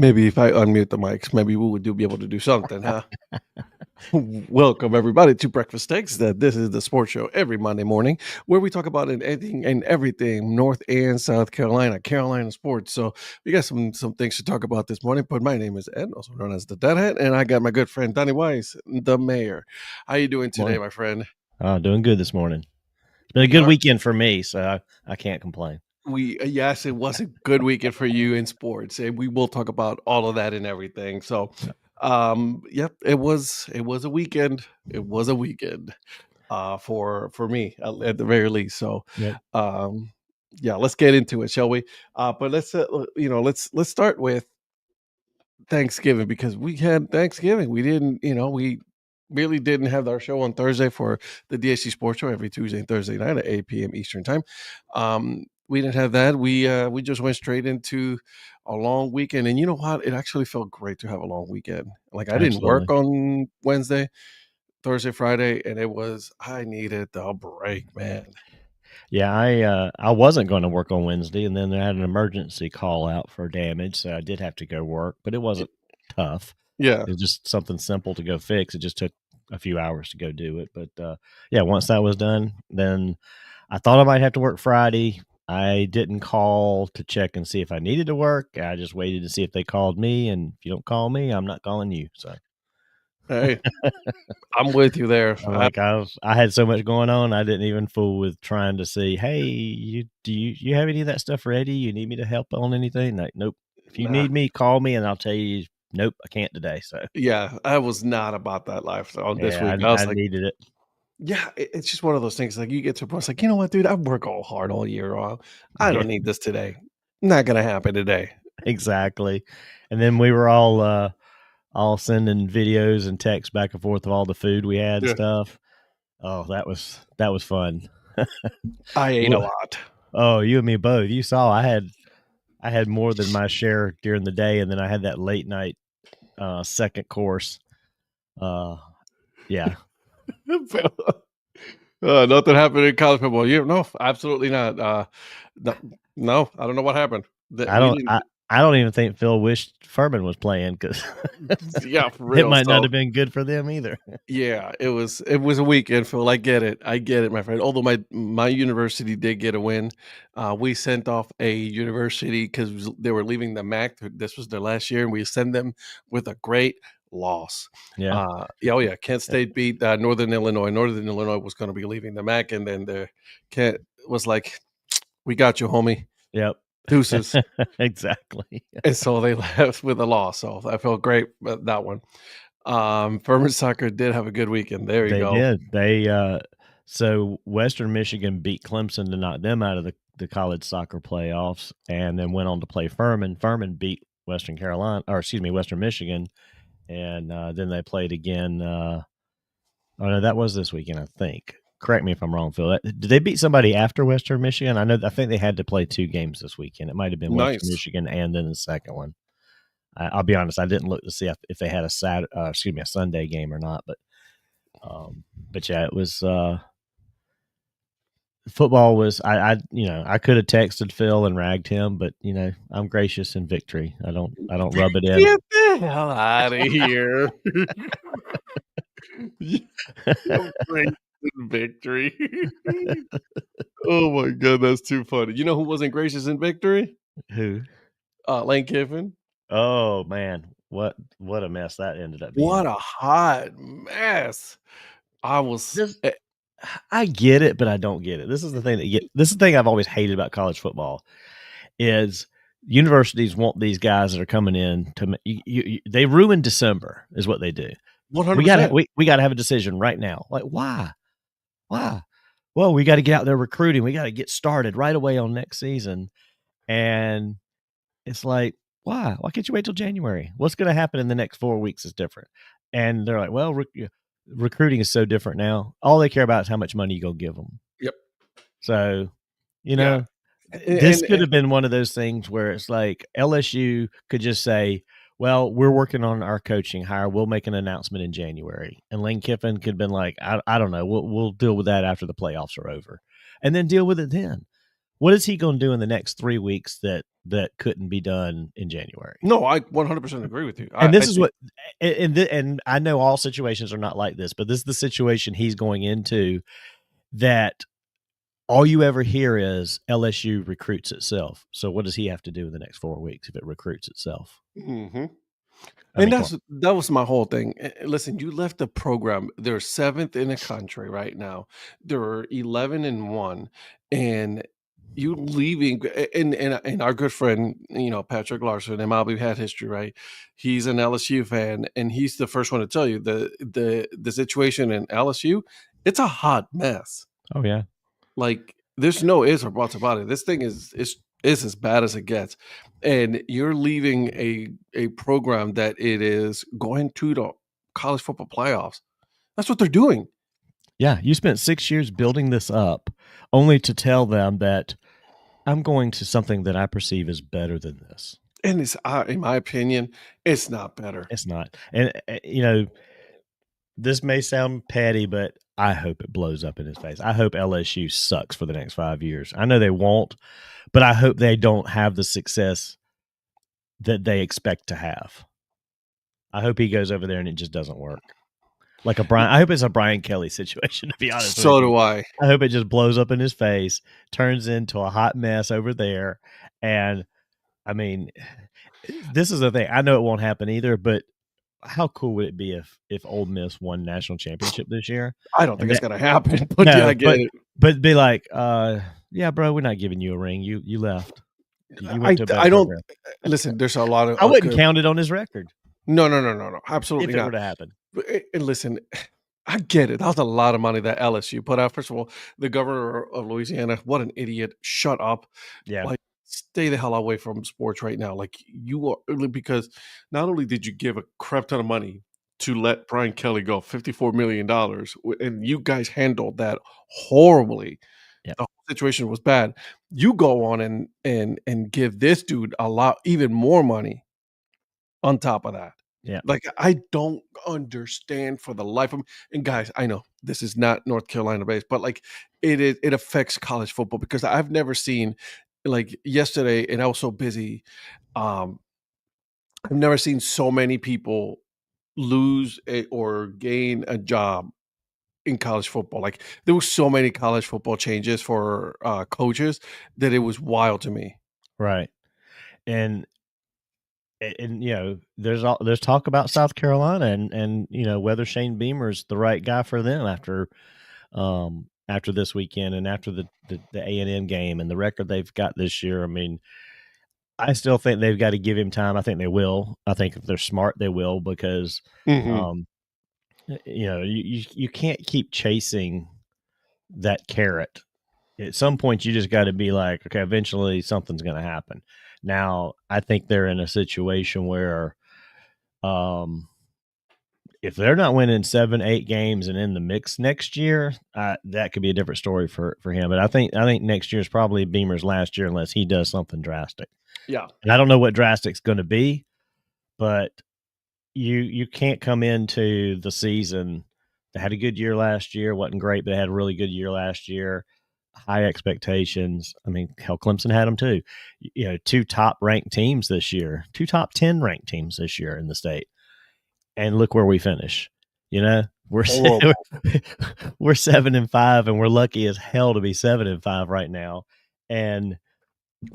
Maybe if I unmute the mics, maybe we would be able to do something, huh? Welcome everybody to Breakfast Takes. This is the sports show every Monday morning where we talk about anything and everything North and South Carolina sports. So we got some things to talk about this morning. But my name is Ed, also known as the Deadhead, and I got my good friend Donnie Weiss, the mayor. How you doing today, Morning. my friend? Doing good this morning. It's been a We good are weekend for me, so I can't complain. yes, it was a good weekend for you in sports, and we will talk about all of that and everything. So, Yeah. yep, it was a weekend. It was a weekend, for me at the very least. So, Yep. um, yeah, let's get into it, shall we? But let's start with Thanksgiving because we had Thanksgiving. We didn't, we really didn't have our show on Thursday for the DSC Sports Show every Tuesday and Thursday night at 8 p.m. Eastern time. We didn't have that. We just went straight into a long weekend, and you know what? It actually felt great to have a long weekend. Like I didn't work Absolutely. on Wednesday, Thursday, Friday, and I needed the break, man. Yeah, I wasn't going to work on Wednesday, and then I had an emergency call out for damage, so I did have to go work. But it wasn't tough. Yeah. It was just something simple to go fix. It just took a few hours to go do it. But yeah, once that was done, then I thought I might have to work Friday. I didn't call to check and see if I needed to work. I just waited to see if they called me, and if you don't call me, I'm not calling you. So Hey, I'm with you there. I'm like, I had so much going on, I didn't even fool with trying to see, "Hey, you have any of that stuff ready? You need me to help on anything?" Like, "Nope. If you Nah. need me, call me and I'll tell you, nope, I can't today." So, Yeah, I was not about that life on this yeah, week. I I was like, needed it. yeah, it's just one of those things. Like you get to a point, it's like, you know what, dude, I work all hard all year long. I Yeah, don't need this today. Not gonna happen today. exactly. And then we were all sending videos and texts back and forth of all the food we had and Yeah. stuff. Oh, that was fun. I ate a Wha lot. Oh, you and me both. You saw I had more than my share during the day, and then I had that late night second course. Uh, yeah, Nothing happened in college football. You no, absolutely not. No, no, I don't know what happened. That I we don't didn't. I I don't even think Phil wished Furman was playing because Yeah, for it real. might not So have been good for them either. yeah, it was a weekend, Phil. I get it, my friend. Although my university did get a win, we sent off a university because they were leaving the MAC. This was their last year, and we sent them with a great loss. Yeah, Yeah, oh yeah, Kent yep, State beat Northern Illinois. Northern Illinois was going to be leaving the MAC, and then the Kent was like, "We got you, homie. yep. Deuces." Exactly. And so they left with a loss. So I felt great about that one. Furman soccer did have a good weekend. There you They go. did. So Western Michigan beat Clemson to knock them out of the college soccer playoffs, and then went on to play Furman. Furman beat Western Michigan, and then they played again. Oh no, that was this weekend, I think. Correct me if I'm wrong, Phil. Did they beat somebody after Western Michigan? I think they had to play 2 games this weekend. It might have been Western Nice. Michigan and then the second one. I'll be honest, I didn't look to see if they had a Sunday game or not, but yeah, it was football was I could have texted Phil and ragged him, but I'm gracious in victory. I don't rub it in. Get the hell out of here. You praise in victory. Oh my god, that's too funny. You know who wasn't gracious in victory? Who? Lane Kiffin. Oh man, what a mess that ended up being. What a hot mess. I was This I get it, but I don't get it. This is the thing I've always hated about college football is universities want these guys that are coming in to they ruin December is what they do. We got to 100%. we got to have a decision right now. Like why? Why? Well, we got to get out there recruiting. We got to get started right away on next season. And it's like, why? Why can't you wait till January? What's going to happen in the next 4 weeks is different. And they're like, well, recruiting is so different now. All they care about is how much money you go give them. Yep. So, you Yeah. know, this And could have been one of those things where it's like LSU could just say, well, we're working on our coaching hire. We'll make an announcement in January. And Lane Kiffin could have been like, I don't know. We'll deal with that after the playoffs are over and then deal with it then. What is he going to do in the next 3 weeks that couldn't be done in January? No, I 100% agree with you. And I this is think what and I know all situations are not like this, but this is the situation he's going into, that all you ever hear is LSU recruits itself. So what does he have to do in the next 4 weeks if it recruits itself? mhm. I And mean, come on. that was my whole thing. Listen, you left the program. They're seventh in the country right now. They're 11-1, and you leaving. And our good friend, Patrick Larson, MLB had history, right? He's an LSU fan, and he's the first one to tell you the situation in LSU. It's a hot mess. Oh, yeah. Like, there's no ifs or buts about it. This thing is as bad as it gets, and you're leaving a program that it is going to the college football playoffs. That's what they're doing, Yeah, you spent 6 years building this up only to tell them that I'm going to something that I perceive as better than this. and it's in my opinion, it's not better. It's not. And, this may sound petty, but I hope it blows up in his face. I hope LSU sucks for the next 5 years. I know they won't, but I hope they don't have the success that they expect to have. I hope he goes over there and it just doesn't work. Like I hope it's a Brian Kelly situation, to be honest with So you. do I. I hope it just blows up in his face, turns into a hot mess over there. And I mean, this is the thing. I know it won't happen either, but how cool would it be if Ole Miss won national championship this year? I don't And think it's that, gonna happen, but yeah, I no, get it. but be like, yeah, bro, we're not giving you a ring. You left. You went to a better I don't program. listen. There's a lot of I wouldn't good. count it on his record No, no, no, no, no. Absolutely if it were not. to happen. And listen, I get it. That was a lot of money that LSU put out. First of all, the governor of Louisiana, what an idiot. Shut up. Yeah. Like, stay the hell away from sports right now. Like, you are, because not only did you give a crap ton of money to let Brian Kelly go, $54 million, and you guys handled that horribly. Yeah. The whole situation was bad. You go on and give this dude a lot, even more money on top of that. Yeah. Like, I don't understand for the life of me. And guys, I know this is not North Carolina based, but like it affects college football because I've never seen, like, yesterday, and I was so busy. Um, I've never seen so many people lose or gain a job in college football. Like, there was so many college football changes for coaches that it was wild to me. Right. And there's talk about South Carolina and whether Shane Beamer's the right guy for them after this weekend and after the A&M game and the record they've got this year. I mean, I still think they've got to give him time. I think they will. I think if they're smart, they will, because Mhm. um, you can't keep chasing that carrot. At some point, you just got to be like, okay, eventually something's going to happen. Now, I think they're in a situation where, if they're not winning 7, 8 games and in the mix next year, that could be a different story for him. But I think next year is probably Beamer's last year unless he does something drastic. Yeah. And I don't know what drastic's going to be, but you can't come into the season. They had a good year last year, wasn't great, but they had a really good year last year. High expectations. I mean, hell, Clemson had them too. 2 top ranked teams this year, 2 top 10 ranked teams this year in the state, and look where we finish. We're Horrible. we're 7-5, and we're lucky as hell to be 7-5 right now. And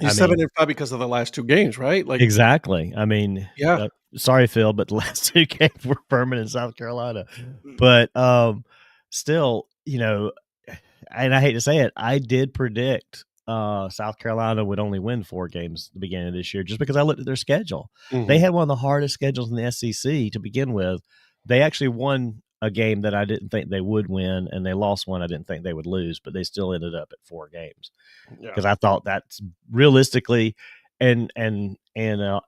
You're I mean, 7-5 because of the last 2 games, right? Like, exactly. I mean, yeah. sorry, Phil, but the last 2 games were Furman and South Carolina. But still, and I hate to say it, I did predict South Carolina would only win 4 games at the beginning of this year just because I looked at their schedule. They Mhm. had one of the hardest schedules in the SEC to begin with. They actually won a game that I didn't think they would win, and they lost one I didn't think they would lose, but they still ended up at 4 games Yeah. because I thought that's realistically and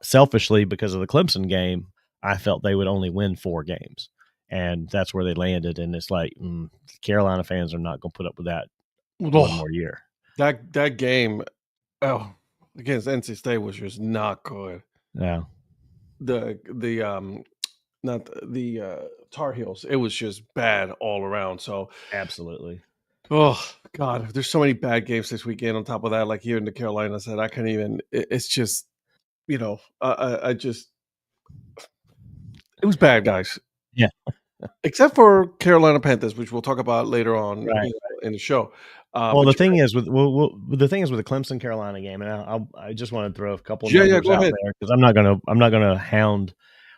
selfishly, because of the Clemson game, I felt they would only win 4 games. And that's where they landed. And it's like, Carolina fans are not going to put up with that one Oh, more year. that game, against NC State was just not good. Yeah. The not the Tar Heels. It was just bad all around. So Absolutely. Oh God, there's so many bad games this weekend. On top of that, like here in the Carolinas, that I can't even. It's just I just it was bad, guys. Yeah, Except for Carolina Panthers, which we'll talk about later on, right. in the show. Well, But the thing is with the thing is with the Clemson Carolina game, and I just want to throw a couple yeah, numbers go out ahead. there because I'm not gonna hound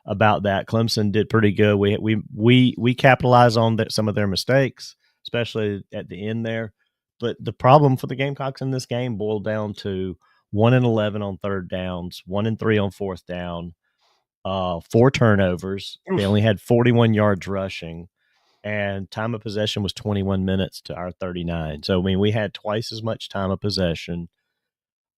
about that. Clemson did pretty good. We capitalized on some of their mistakes, especially at the end there. But the problem for the Gamecocks in this game boiled down to 1 and 11 on third downs, 1 and 3 on fourth down, 4 turnovers. They Oof. only had 41 yards rushing, and time of possession was 21 minutes to our 39. So I mean, we had twice as much time of possession.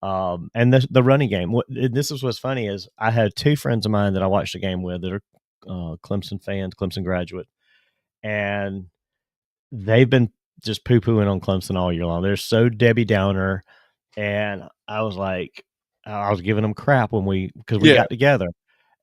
And the running game. This is what's funny is I had two friends of mine that I watched the game with that are Clemson fans, Clemson graduate, and they've been just poo pooing on Clemson all year long. They're so Debbie Downer, and I was like, I was giving them crap because we Yeah, got together,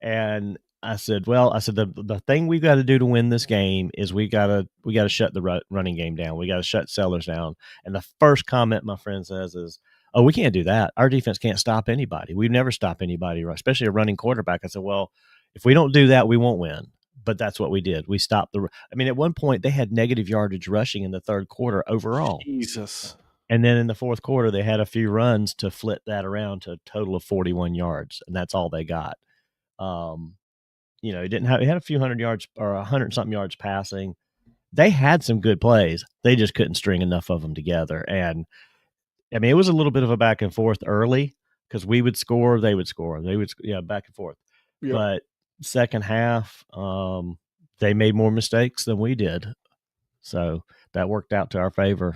and I said, well, I said the thing we got to do to win this game is we gotta shut the running game down. We got to shut Sellers down. And the first comment my friend says is, "Oh, we can't do that. Our defense can't stop anybody. We never stop anybody, especially a running quarterback." I said, "Well, if we don't do that, we won't win." But that's what we did. We stopped I mean, at one point they had negative yardage rushing in the third quarter overall. Jesus. And then in the fourth quarter, they had a few runs to flip that around to a total of 41 yards, and that's all they got. Um, he had a few hundred yards or 100 something yards passing. They had some good plays. They just couldn't string enough of them together. And I mean, it was a little bit of a back and forth early because we would score, they would score, back and forth. Yep. But second half, they made more mistakes than we did, so that worked out to our favor.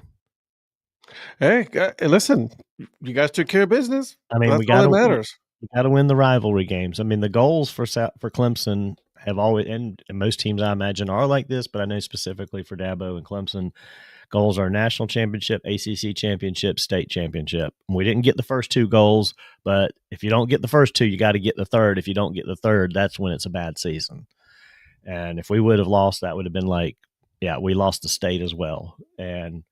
Hey, listen, you guys took care of business. I mean, That's all that matters. we got to win the rivalry games. I mean, the goals for Clemson have always, and most teams I imagine are like this, but I know specifically for Dabo and Clemson, goals are national championship, ACC championship, state championship. We didn't get the first two goals, but if you don't get the first two, you got to get the third. If you don't get the third, that's when it's a bad season. And if we would have lost, that would have been like, yeah, we lost the state as well. And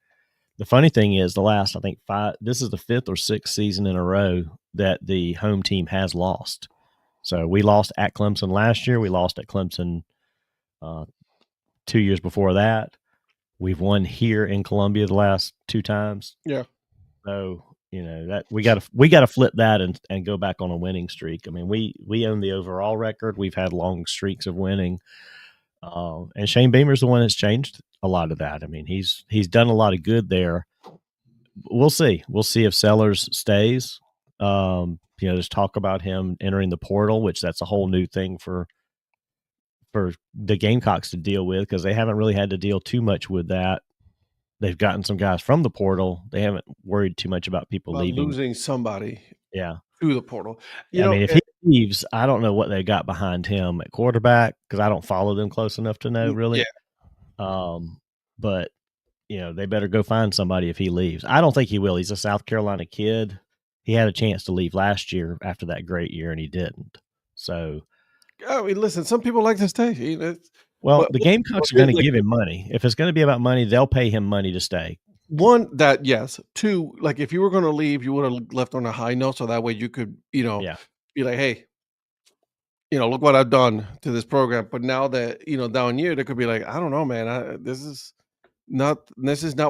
the funny thing is, I think this is the fifth or sixth season in a row that the home team has lost. So we lost at Clemson last year. We lost at Clemson 2 years before that. We've won here in Columbia the last two times. Yeah. So that we got to flip that and go back on a winning streak. I mean, we own the overall record. We've had long streaks of winning. And Shane Beamer's the one that's changed a lot of that. I mean, he's done a lot of good there. We'll see. We'll see if Sellers stays. There's talk about him entering the portal, which that's a whole new thing for the Gamecocks to deal with because they haven't really had to deal too much with that. They've gotten some guys from the portal. They haven't worried too much about people leaving. Losing somebody Yeah. through the portal. I mean, if he leaves, I don't know what they got behind him at quarterback because I don't follow them close enough to know really. Yeah. But they better go find somebody if he leaves. I don't think he will. He's a South Carolina kid. He had a chance to leave last year after that great year, and he didn't. So, I mean, listen, some people like to stay. the Gamecocks are going to give him money. If it's going to be about money, they'll pay him money to stay. One, that yes. Two, like if you were going to leave, you would have left on a high note, so that way you could, be like, hey, look what I've done to this program. But now that down here, they could be like, I don't know, man. This is not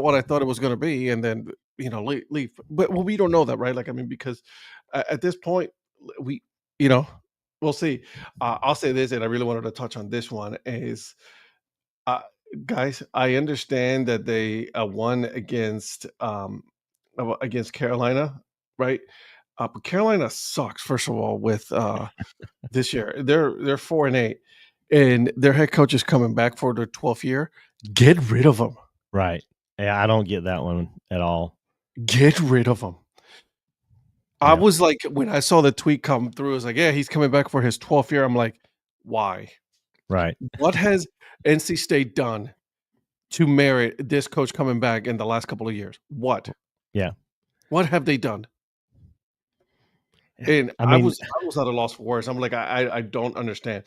what I thought it was going to be, and then leave. But we don't know that, right? Like, I mean, because at this point, we, we'll see. I'll say this, and I really wanted to touch on this one is. Guys, I understand that they won against Carolina, right? But Carolina sucks. First of all, with this year, they're 4-8, and their head coach is coming back for their 12th year. Get rid of him. Right? Yeah, I don't get that one at all. Get rid of him. Yeah. I was like, when I saw the tweet come through, I was like, yeah, he's coming back for his 12th year. I'm like, why? Right. What has NC State done to merit this coach coming back in the last couple of years? What? Yeah. What have they done? And I I mean, was at a loss for words. I'm like, I don't understand.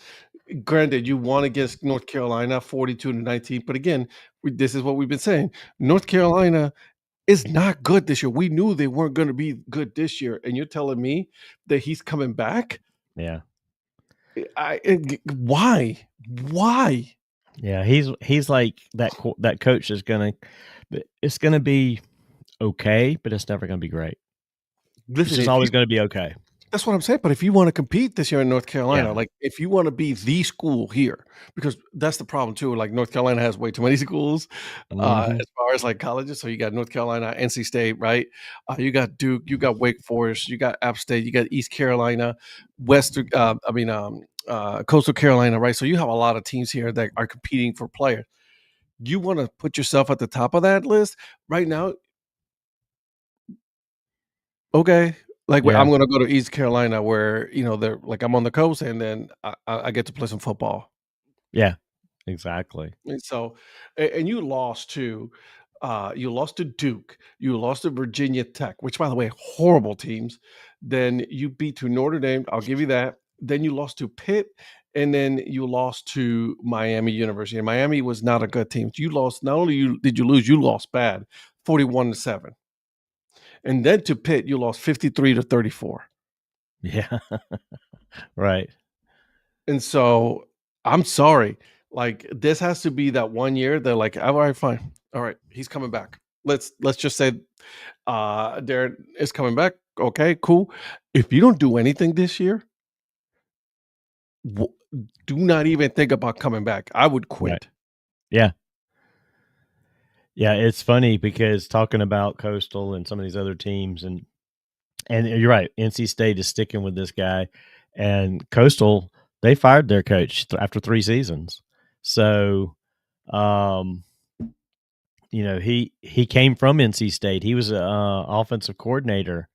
Granted, you won against North Carolina 42-19, but again, this is what we've been saying. North Carolina is not good this year. We knew they weren't going to be good this year, and you're telling me that he's coming back? yeah, Why? Why? yeah, he's like that coach is gonna, it's gonna be okay, but it's never gonna be great. It's Listen, just if always you gonna be okay. that's what I'm saying. But if you want to compete this year in North Carolina, Yeah. like if you want to be the school here, because that's the problem too. Like North Carolina has way too many schools Mhm. as far as like colleges. So you got North Carolina, NC State, right? You got Duke, you got Wake Forest, you got App State, you got East Carolina, Western. Coastal Carolina, right? So you have a lot of teams here that are competing for players. You want to put yourself at the top of that list right now? Okay. Like, Yeah. I'm gonna go to East Carolina where, they're like, I'm on the coast, and then I get to play some football. Yeah. Exactly. And so and you lost to Duke, you lost to Virginia Tech, which, by the way, horrible teams. Then you beat to Notre Dame, I'll give you that. Then you lost to Pitt, and then you lost to Miami University, and Miami was not a good team. You lost not only did you lose, you lost bad, 41-7. And then to Pitt, you lost 53-34. Yeah. Right. And so, I'm sorry, like, this has to be that one year they're like, "Alright, fine. Alright, he's coming back. Let's just say, Darren is coming back. Okay, cool. If you don't do anything this year, w do not even think about coming back. I would Right. quit." Yeah. Yeah, it's funny because talking about Coastal and some of these other teams, and you're right, NC State is sticking with this guy, and Coastal, they fired their coach after 3 seasons. So, um, he came from NC State. He was a, offensive coordinator,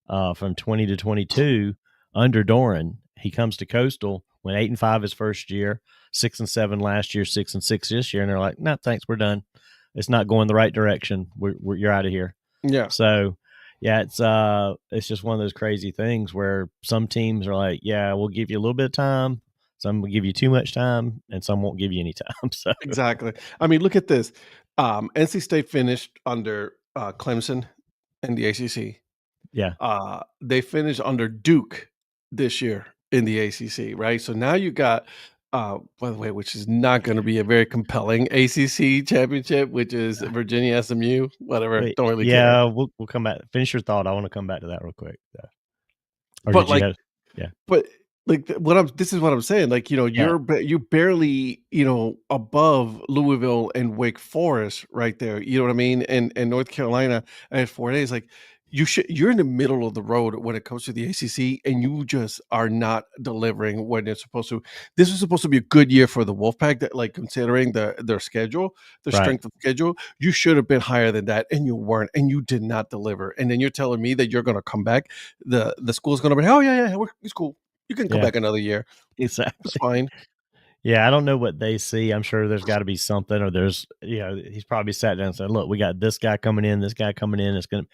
from 20 to 22 under Doran. He comes to Coastal, went 8-5 his first year, 6-7 last year, 6-6 this year, and they're like, "No, thanks, we're done. It's not going the right direction. You're out of here." Yeah, So, yeah, it's just one of those crazy things where some teams are like, "Yeah, we'll give you a little bit of time." Some will give you too much time, and some won't give you any time. So, exactly. I mean, look at this. NC State finished under, Clemson in the ACC. yeah, They finished under Duke this year in the ACC, right? So now you got, by the way, which is not going to be a very compelling ACC championship, which is Virginia SMU. Whatever, wait, don't really care. yeah, we'll come back. Finish your thought. I want to come back to that real quick. Or But did you like, have? Yeah, But, like, what I'm this is what I'm saying, like, yeah, you're barely, above Louisville and Wake Forest right there, you know what I mean? And North Carolina at 4 days, like, you're in the middle of the road when it comes to the ACC, and you just are not delivering when it's supposed to. This was supposed to be a good year for the Wolfpack that, like, considering their schedule, their right. strength of schedule, you should have been higher than that, and you weren't, and you did not deliver, and then you're telling me that you're gonna come back, the school's gonna be, "Oh, yeah, yeah, it's cool. You can come Yeah, back another year. It's exactly. fine." Yeah, I don't know what they see. I'm sure there's got to be something, or he's probably sat down and said, "Look, we got this guy coming in, this guy coming in. It's gonna."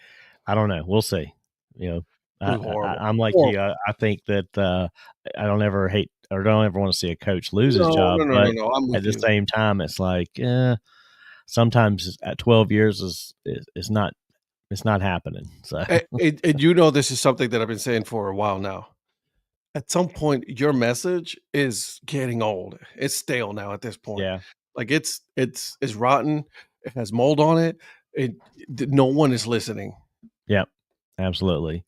I don't know. We'll see. You know, It was horrible. I'm like you. Horrible. I think that I don't ever hate or don't ever want to see a coach lose his No, job, no, no, no, but no, I'm at with the you. same time, it's like, sometimes at 12 years is not, it's not happening. So And this is something that I've been saying for a while now. At some point, your message is getting old. It's stale now at this point. yeah, Like, it's rotten. It has mold on it. It no one is listening. yeah, absolutely.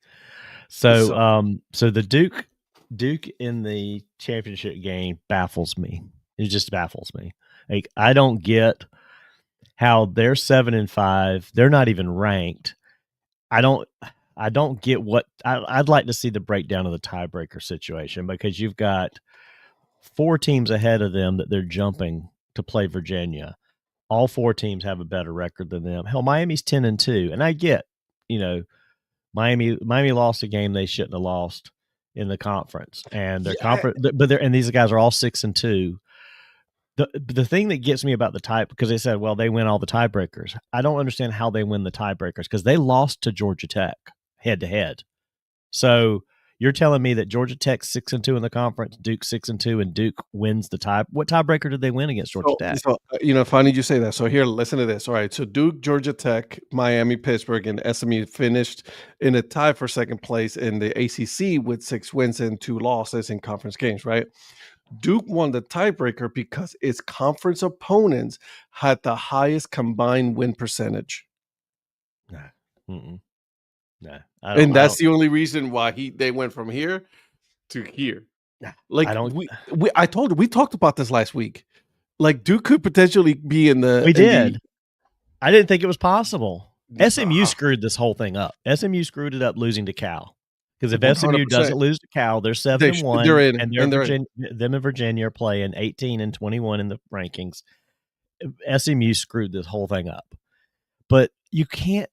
So, So so the Duke in the championship game baffles me. It just baffles me. Like, I don't get how they're 7-5. They're not even ranked. I don't I don't get what I'd like to see the breakdown of the tiebreaker situation, because you've got 4 teams ahead of them that they're jumping to play Virginia. All 4 teams have a better record than them. Hell, Miami's 10-2, and I get, you know, Miami lost a game they shouldn't have lost in the conference, and their yeah, conference, but these guys are all 6-2. The thing that gets me about the tie, because they said, well, they win all the tiebreakers. I don't understand how they win the tiebreakers, because they lost to Georgia Tech head to head. So you're telling me that Georgia Tech's 6-2 in the conference, Duke 6-2, and Duke wins the tie. What tiebreaker did they win against Georgia Tech? Funny you say that. So here, listen to this. All right, so Duke, Georgia Tech, Miami, Pittsburgh, and SMU finished in a tie for second place in the ACC with 6 wins and 2 losses in conference games, right? Duke won the tiebreaker because its conference opponents had the highest combined win percentage. No. Mm-mm. No. And that's the only reason why they went from here to here. Like I told you, we talked about this last week. Like Duke could potentially be in the. We did. I didn't think it was possible. SMU screwed this whole thing up. SMU screwed it up losing to Cal. Because if 100%. SMU doesn't lose to Cal, they're 7-1. They're in, and them and Virginia are playing 18-21 in the rankings. SMU screwed this whole thing up. But you can't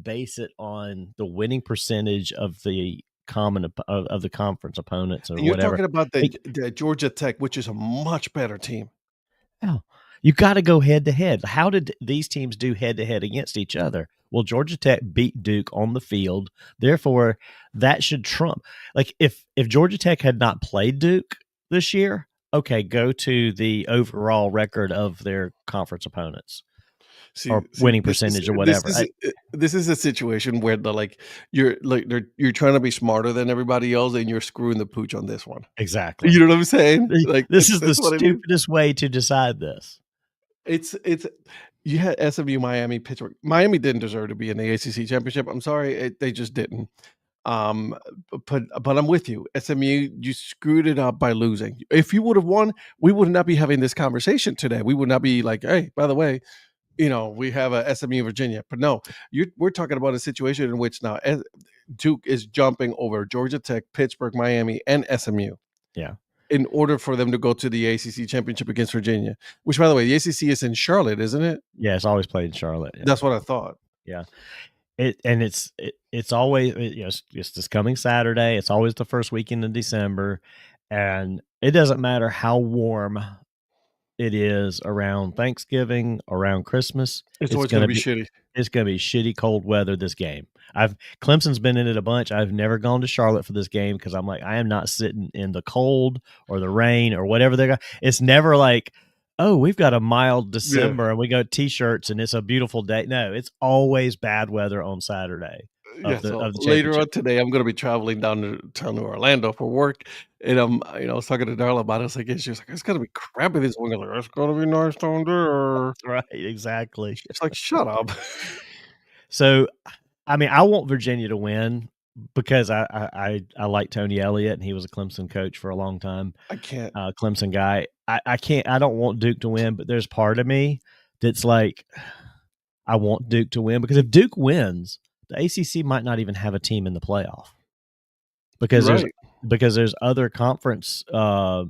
base it on the winning percentage of the of the conference opponents or and you're whatever. You're talking about the Georgia Tech, which is a much better team. Oh, you got to go head to head. How did these teams do head to head against each other? Well, Georgia Tech beat Duke on the field. Therefore, that should trump. Like if Georgia Tech had not played Duke this year, okay, go to the overall record of their conference opponents. Or winning percentage or whatever. This is a situation where you're trying to be smarter than everybody else and you're screwing the pooch on this one. Exactly. You know what I'm saying? Like this is the stupidest way to decide this. It's you had SMU, Miami, Pittsburgh. Miami didn't deserve to be in the ACC championship. I'm sorry, they just didn't. But I'm with you. SMU, you screwed it up by losing. If you would have won, we would not be having this conversation today. We would not be like, hey, by the way, we have a SMU Virginia, but no, we're talking about a situation in which now Duke is jumping over Georgia Tech, Pittsburgh, Miami, and SMU. Yeah. In order for them to go to the ACC championship against Virginia, which, by the way, the ACC is in Charlotte, isn't it? Yeah, it's always played in Charlotte. Yeah. That's what I thought. Yeah. It's always, it's this coming Saturday. It's always the first weekend in December. And it doesn't matter how warm it is around Thanksgiving, around Christmas. It's always going to be shitty. It's going to be shitty cold weather this game. Clemson's been in it a bunch. I've never gone to Charlotte for this game because I'm like, I am not sitting in the cold or the rain or whatever they got. It's never like, oh, we've got a mild December and we got T-shirts and it's a beautiful day. No, it's always bad weather on Saturday. Later on today, I'm going to be traveling down to Orlando for work, and I was talking to Darla about it. I was like, she's like, it's going to be crappy this weekend. Like, it's going to be nice down there. Right, exactly. It's like, shut up. So, I mean, I want Virginia to win because I like Tony Elliott and he was a Clemson coach for a long time. I can't. Clemson guy. I can't. I don't want Duke to win, but there's part of me that's like, I want Duke to win because if Duke wins, the ACC might not even have a team in the playoff because there's other conference, Power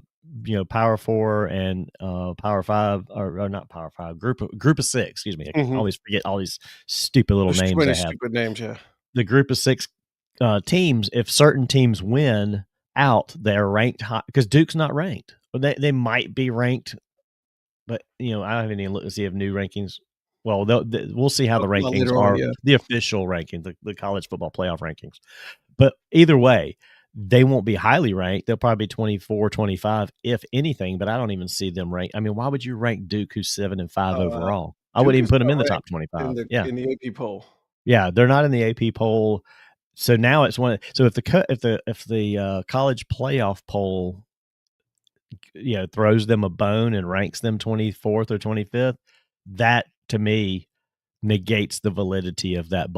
4 and Power 5 or not Power 5 group of 6. Excuse me, I always forget all these stupid little names they have. Stupid names, yeah. The group of 6 teams. If certain teams win out, they're ranked high because Duke's not ranked. They might be ranked, but I haven't even looked to see if new rankings. Well, we'll see how the rankings are, the official rankings, the college football playoff rankings. But either way, they won't be highly ranked. They'll probably be 24, 25, if anything, but I don't even see them ranked. I mean, why would you rank Duke, who's 7-5 overall? I wouldn't even put them in the top 25. In the AP poll. Yeah, they're not in the AP poll. So now it's one. So if the college playoff poll, throws them a bone and ranks them 24th or 25th, that to me negates the validity of that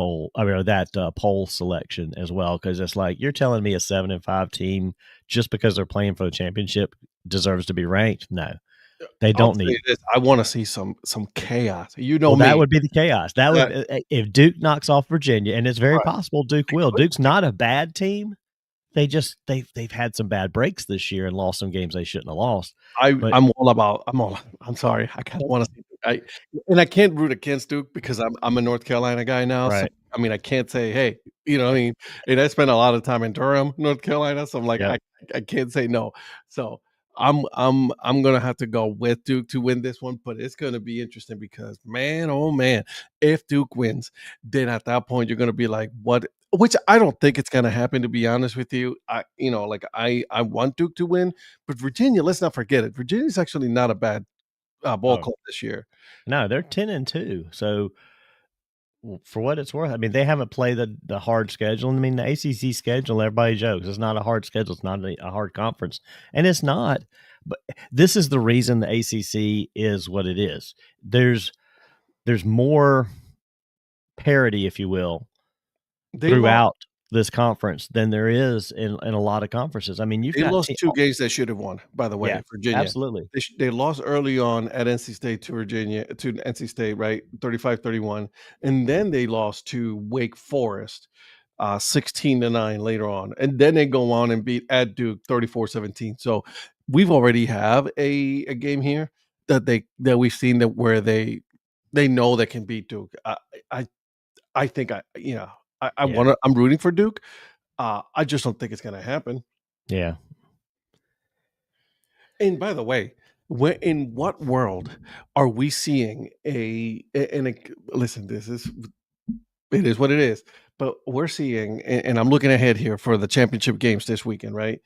poll selection as well. Cause it's like, you're telling me a 7-5 team just because they're playing for the championship deserves to be ranked. No, they don't need this. I want to see some chaos. That would be the chaos. That would, if Duke knocks off Virginia, and it's very possible Duke will. Duke's not a bad team. They've had some bad breaks this year and lost some games they shouldn't have lost. I'm sorry. I kind of want to see. I can't root against Duke because I'm a North Carolina guy now. Right. So, I mean, I can't say, hey, and I spent a lot of time in Durham, North Carolina. So I'm like, I can't say no. So I'm gonna have to go with Duke to win this one, but it's gonna be interesting because man, oh man, if Duke wins, then at that point you're gonna be like, what which I don't think it's gonna happen, to be honest with you. I want Duke to win, but Virginia, let's not forget it. Virginia's actually not a bad, ball Oh, club this year. no, they're 10-2. So for what it's worth, I mean, they haven't played the hard schedule. I mean, the ACC schedule, everybody jokes it's not a hard schedule. It's not a hard conference, and it's not. But this is the reason the ACC is what it is. There's more parity, if you will, They lost throughout this conference than there is in a lot of conferences. I mean, you've they got lost 2 games they should have won, by the yeah, way, Virginia. absolutely. They lost early on at NC State to NC State, right? 35-31, and then they lost to Wake Forest, 16-9 later on, and then they go on and beat at Duke 34-17. So, we've already have a game here that we've seen that where they know they can beat Duke. I I think Yeah, I'm rooting for Duke. I just don't think it's gonna happen. yeah. And by the way, in what world are we seeing listen, it is what it is, but we're seeing, and I'm looking ahead here for the championship games this weekend, right?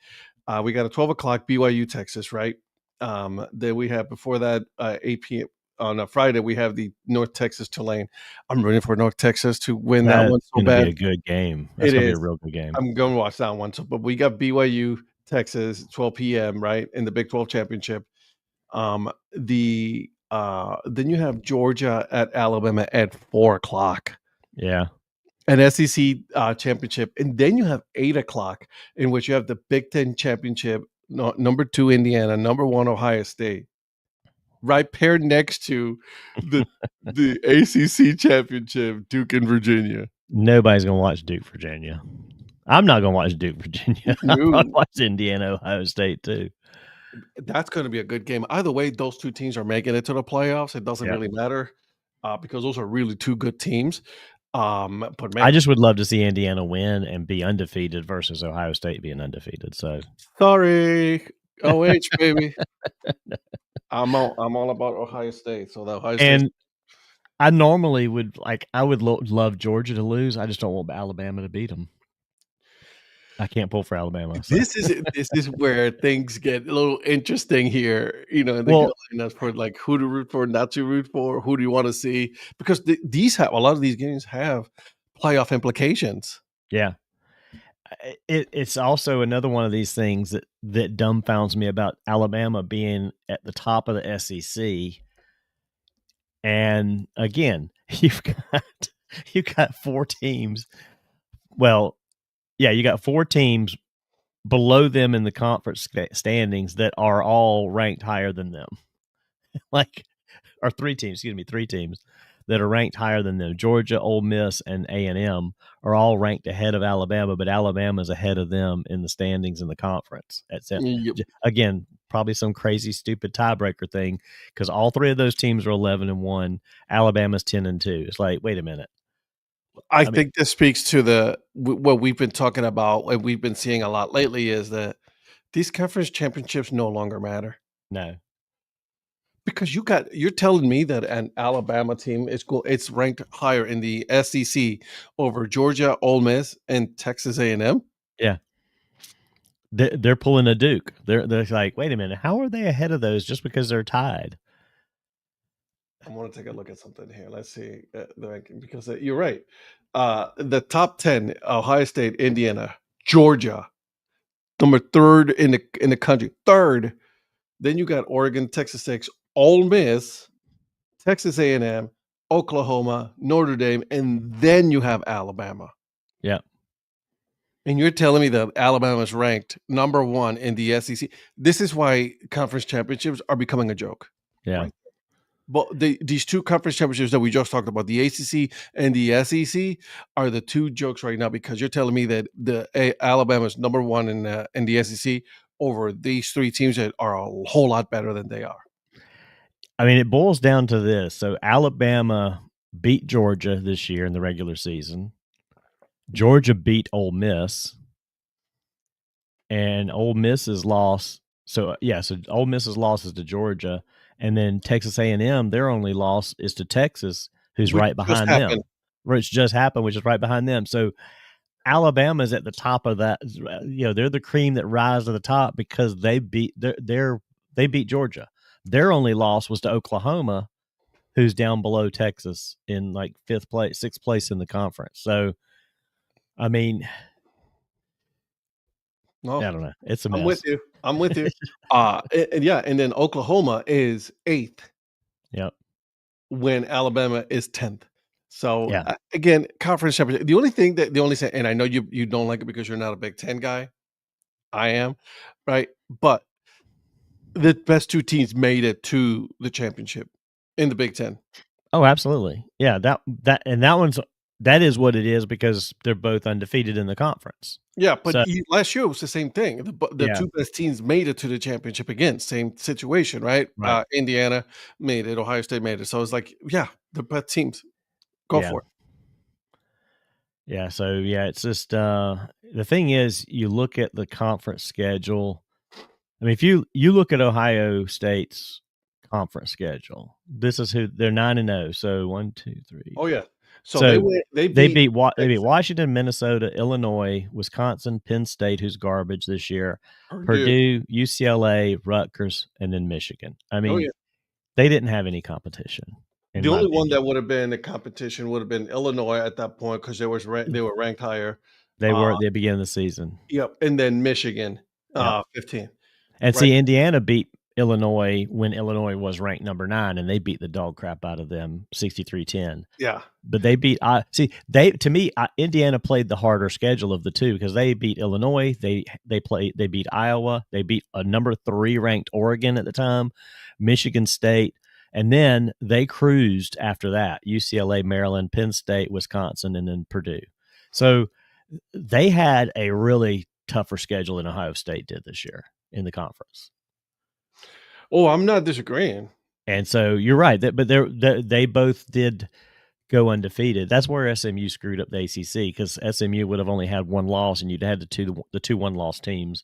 We got a 12 o'clock BYU Texas, right? Then we have before that 8 p.m. on a Friday. We have the North Texas Tulane. I'm rooting for North Texas to win that one That's so gonna be bad. a good game. That's It gonna be a is. real good game. I'm going to watch that one. So, but we got BYU Texas 12 p.m. right in the Big 12 championship. Then you have Georgia at Alabama at 4 o'clock, Yeah. an SEC championship, and then you have 8 o'clock in which you have the Big Ten championship. Number 2 Indiana, number 1 Ohio State, right paired next to the the ACC championship, Duke and Virginia. Nobody's gonna watch Duke, Virginia. I'm not gonna watch Duke, Virginia. I'll probably No, watch Indiana, Ohio State too. that's going to be a good game. Either way, those 2 teams are making it to the playoffs. It doesn't Yep. really matter because those are really 2 good teams. But I man, just would love to see Indiana win and be undefeated versus Ohio State being undefeated. So sorry, OH baby. I'm all about Ohio State. So the Ohio State. and I normally would I would love Georgia to lose. I just don't want Alabama to beat them. I can't pull for Alabama. So This is where things get a little interesting here. In the well, Carolinas for like who to root for, not to root for, who do you want to see? Because these have a lot of these games have playoff implications. yeah. It's also another one of these things that dumbfounds me about Alabama being at the top of the SEC. And again, you've got 4 teams. Well, yeah, you got 4 teams below them in the conference standings that are all ranked higher than them. Like, or 3 teams, excuse me, 3 teams that are ranked higher than them. Georgia, Ole Miss, and A&M are all ranked ahead of Alabama, but Alabama's ahead of them in the standings in the conference. Again, probably some crazy, stupid tiebreaker thing because all 3 of those teams are 11-1. Alabama's 10-2. It's like, wait a minute. I mean, think this speaks to what we've been talking about and we've been seeing a lot lately is that these conference championships no longer matter no. because you're telling me that an Alabama team it's ranked higher in the SEC over Georgia, Ole Miss, and Texas A&M. Yeah. They're pulling a Duke. They're like, wait a minute, how are they ahead of those just because they're tied? I want to take a look at something here. Let's see the ranking because you're right. The top 10: Ohio State, Indiana, Georgia, number 3rd in the country, 3rd. Then you got Oregon, Texas Tech, Ole Miss, Texas A&M, Oklahoma, Notre Dame, and then you have Alabama. Yeah. And you're telling me that Alabama is ranked number 1 in the SEC. This is why conference championships are becoming a joke. Yeah. Right? But these 2 conference championships that we just talked about, the ACC and the SEC, are the 2 jokes right now because you're telling me that Alabama is number 1 in the SEC over these 3 teams that are a whole lot better than they are. I mean, it boils down to this. So Alabama beat Georgia this year in the regular season. Georgia beat Ole Miss, and Ole Miss's loss. So Ole Miss's loss is to Georgia, and then Texas A&M, their only loss is to Texas, who's Which right just behind them. happened. Which just happened, which is right behind them. So Alabama's at the top of that. They're the cream that rise to the top because they beat they beat Georgia. Their only loss was to Oklahoma, who's down below Texas in like sixth place in the conference. So, I mean, No, I don't know. It's a I'm with mess. you. I'm with you. And yeah, and then Oklahoma is 8th Yep. when Alabama is 10th. So Yeah. again, conference championship. The only thing, and I know you don't like it because you're not a Big Ten guy. I am, right? But the best 2 teams made it to the championship in the Big Ten. Oh, absolutely. Yeah. That is what it is because they're both undefeated in the conference. Yeah, but So last year was the same thing. The yeah, 2 best teams made it to the championship again, same situation, right? right. Indiana made it, Ohio State made it. So it's like, yeah, the best teams. Go Yeah. for it. Yeah. So yeah, it's just the thing is you look at the conference schedule. I mean, if you look at Ohio State's conference schedule, this is who they're 9-0. So 1, 2, 3. Oh, yeah. So So they beat they beat Texas, Washington, Minnesota, Illinois, Wisconsin, Penn State, who's garbage this year, Purdue. Purdue, UCLA, Rutgers, and then Michigan. I Oh, mean, yeah. they didn't have any competition, in The my only one opinion. that would have been a competition would have been Illinois at that point because they were ranked higher. They Uh, were at the beginning of the season. yep, and then Michigan, Yep. 15, And right? see, Indiana beat Illinois when Illinois was ranked number 9, and they beat the dog crap out of them 63-10. Yeah. But they beat Indiana played the harder schedule of the two because they beat Illinois, they beat Iowa, they beat a number 3 ranked Oregon at the time, Michigan State, and then they cruised after that: UCLA, Maryland, Penn State, Wisconsin, and then Purdue. So they had a really tougher schedule than Ohio State did this year in the conference. Oh, I'm not disagreeing. And so you're right, but they both did go undefeated. That's where SMU screwed up the ACC because SMU would have only had 1 loss, and you'd had the two 1-loss teams.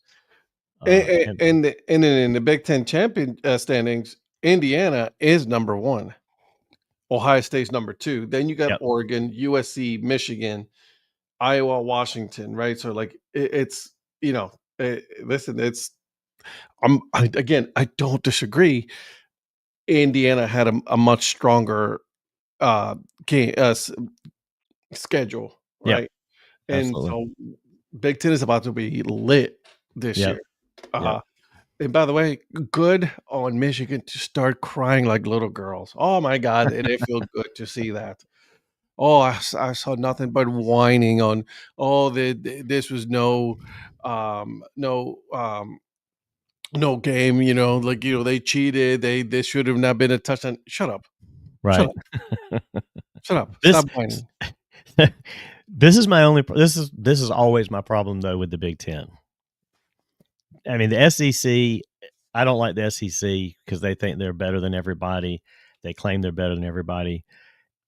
And then in the Big Ten champion standings, Indiana is number 1. Ohio State's number 2. Then you got Yep. Oregon, USC, Michigan, Iowa, Washington, right? So like it's listen, I don't disagree. Indiana had a much stronger game schedule, Yep. right? And Absolutely. so Big Ten is about to be lit this Yep. year. Yep. And by the way, good on Michigan to start crying like little girls. Oh my God, did it feel good to see that? Oh, I saw nothing but whining on. Oh, this was no game. They cheated. This should have not been a touchdown. Shut up. Shut Right. up. Shut up. This Stop whining. this is always my problem though with the Big Ten. I mean, the SEC, I don't like the SEC because they think they're better than everybody. They claim they're better than everybody,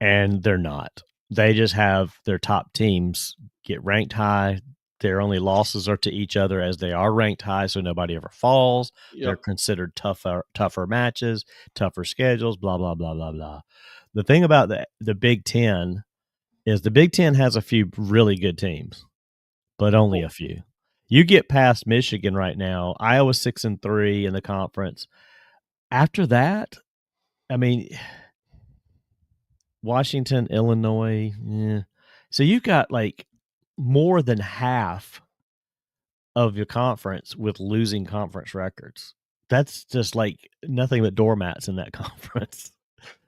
and they're not. They just have their top teams get ranked high. Their only losses are to each other as they are ranked high, so nobody ever falls. They're Yep. considered tougher matches, tougher schedules, blah, blah, blah, blah, blah. The thing about the Big Ten is the Big Ten has a few really good teams, but only a few. You get past Michigan right now, Iowa's 6-3 in the conference. After that, I mean, Washington, Illinois, yeah. So you've got like more than half of your conference with losing conference records. That's just like nothing but doormats in that conference.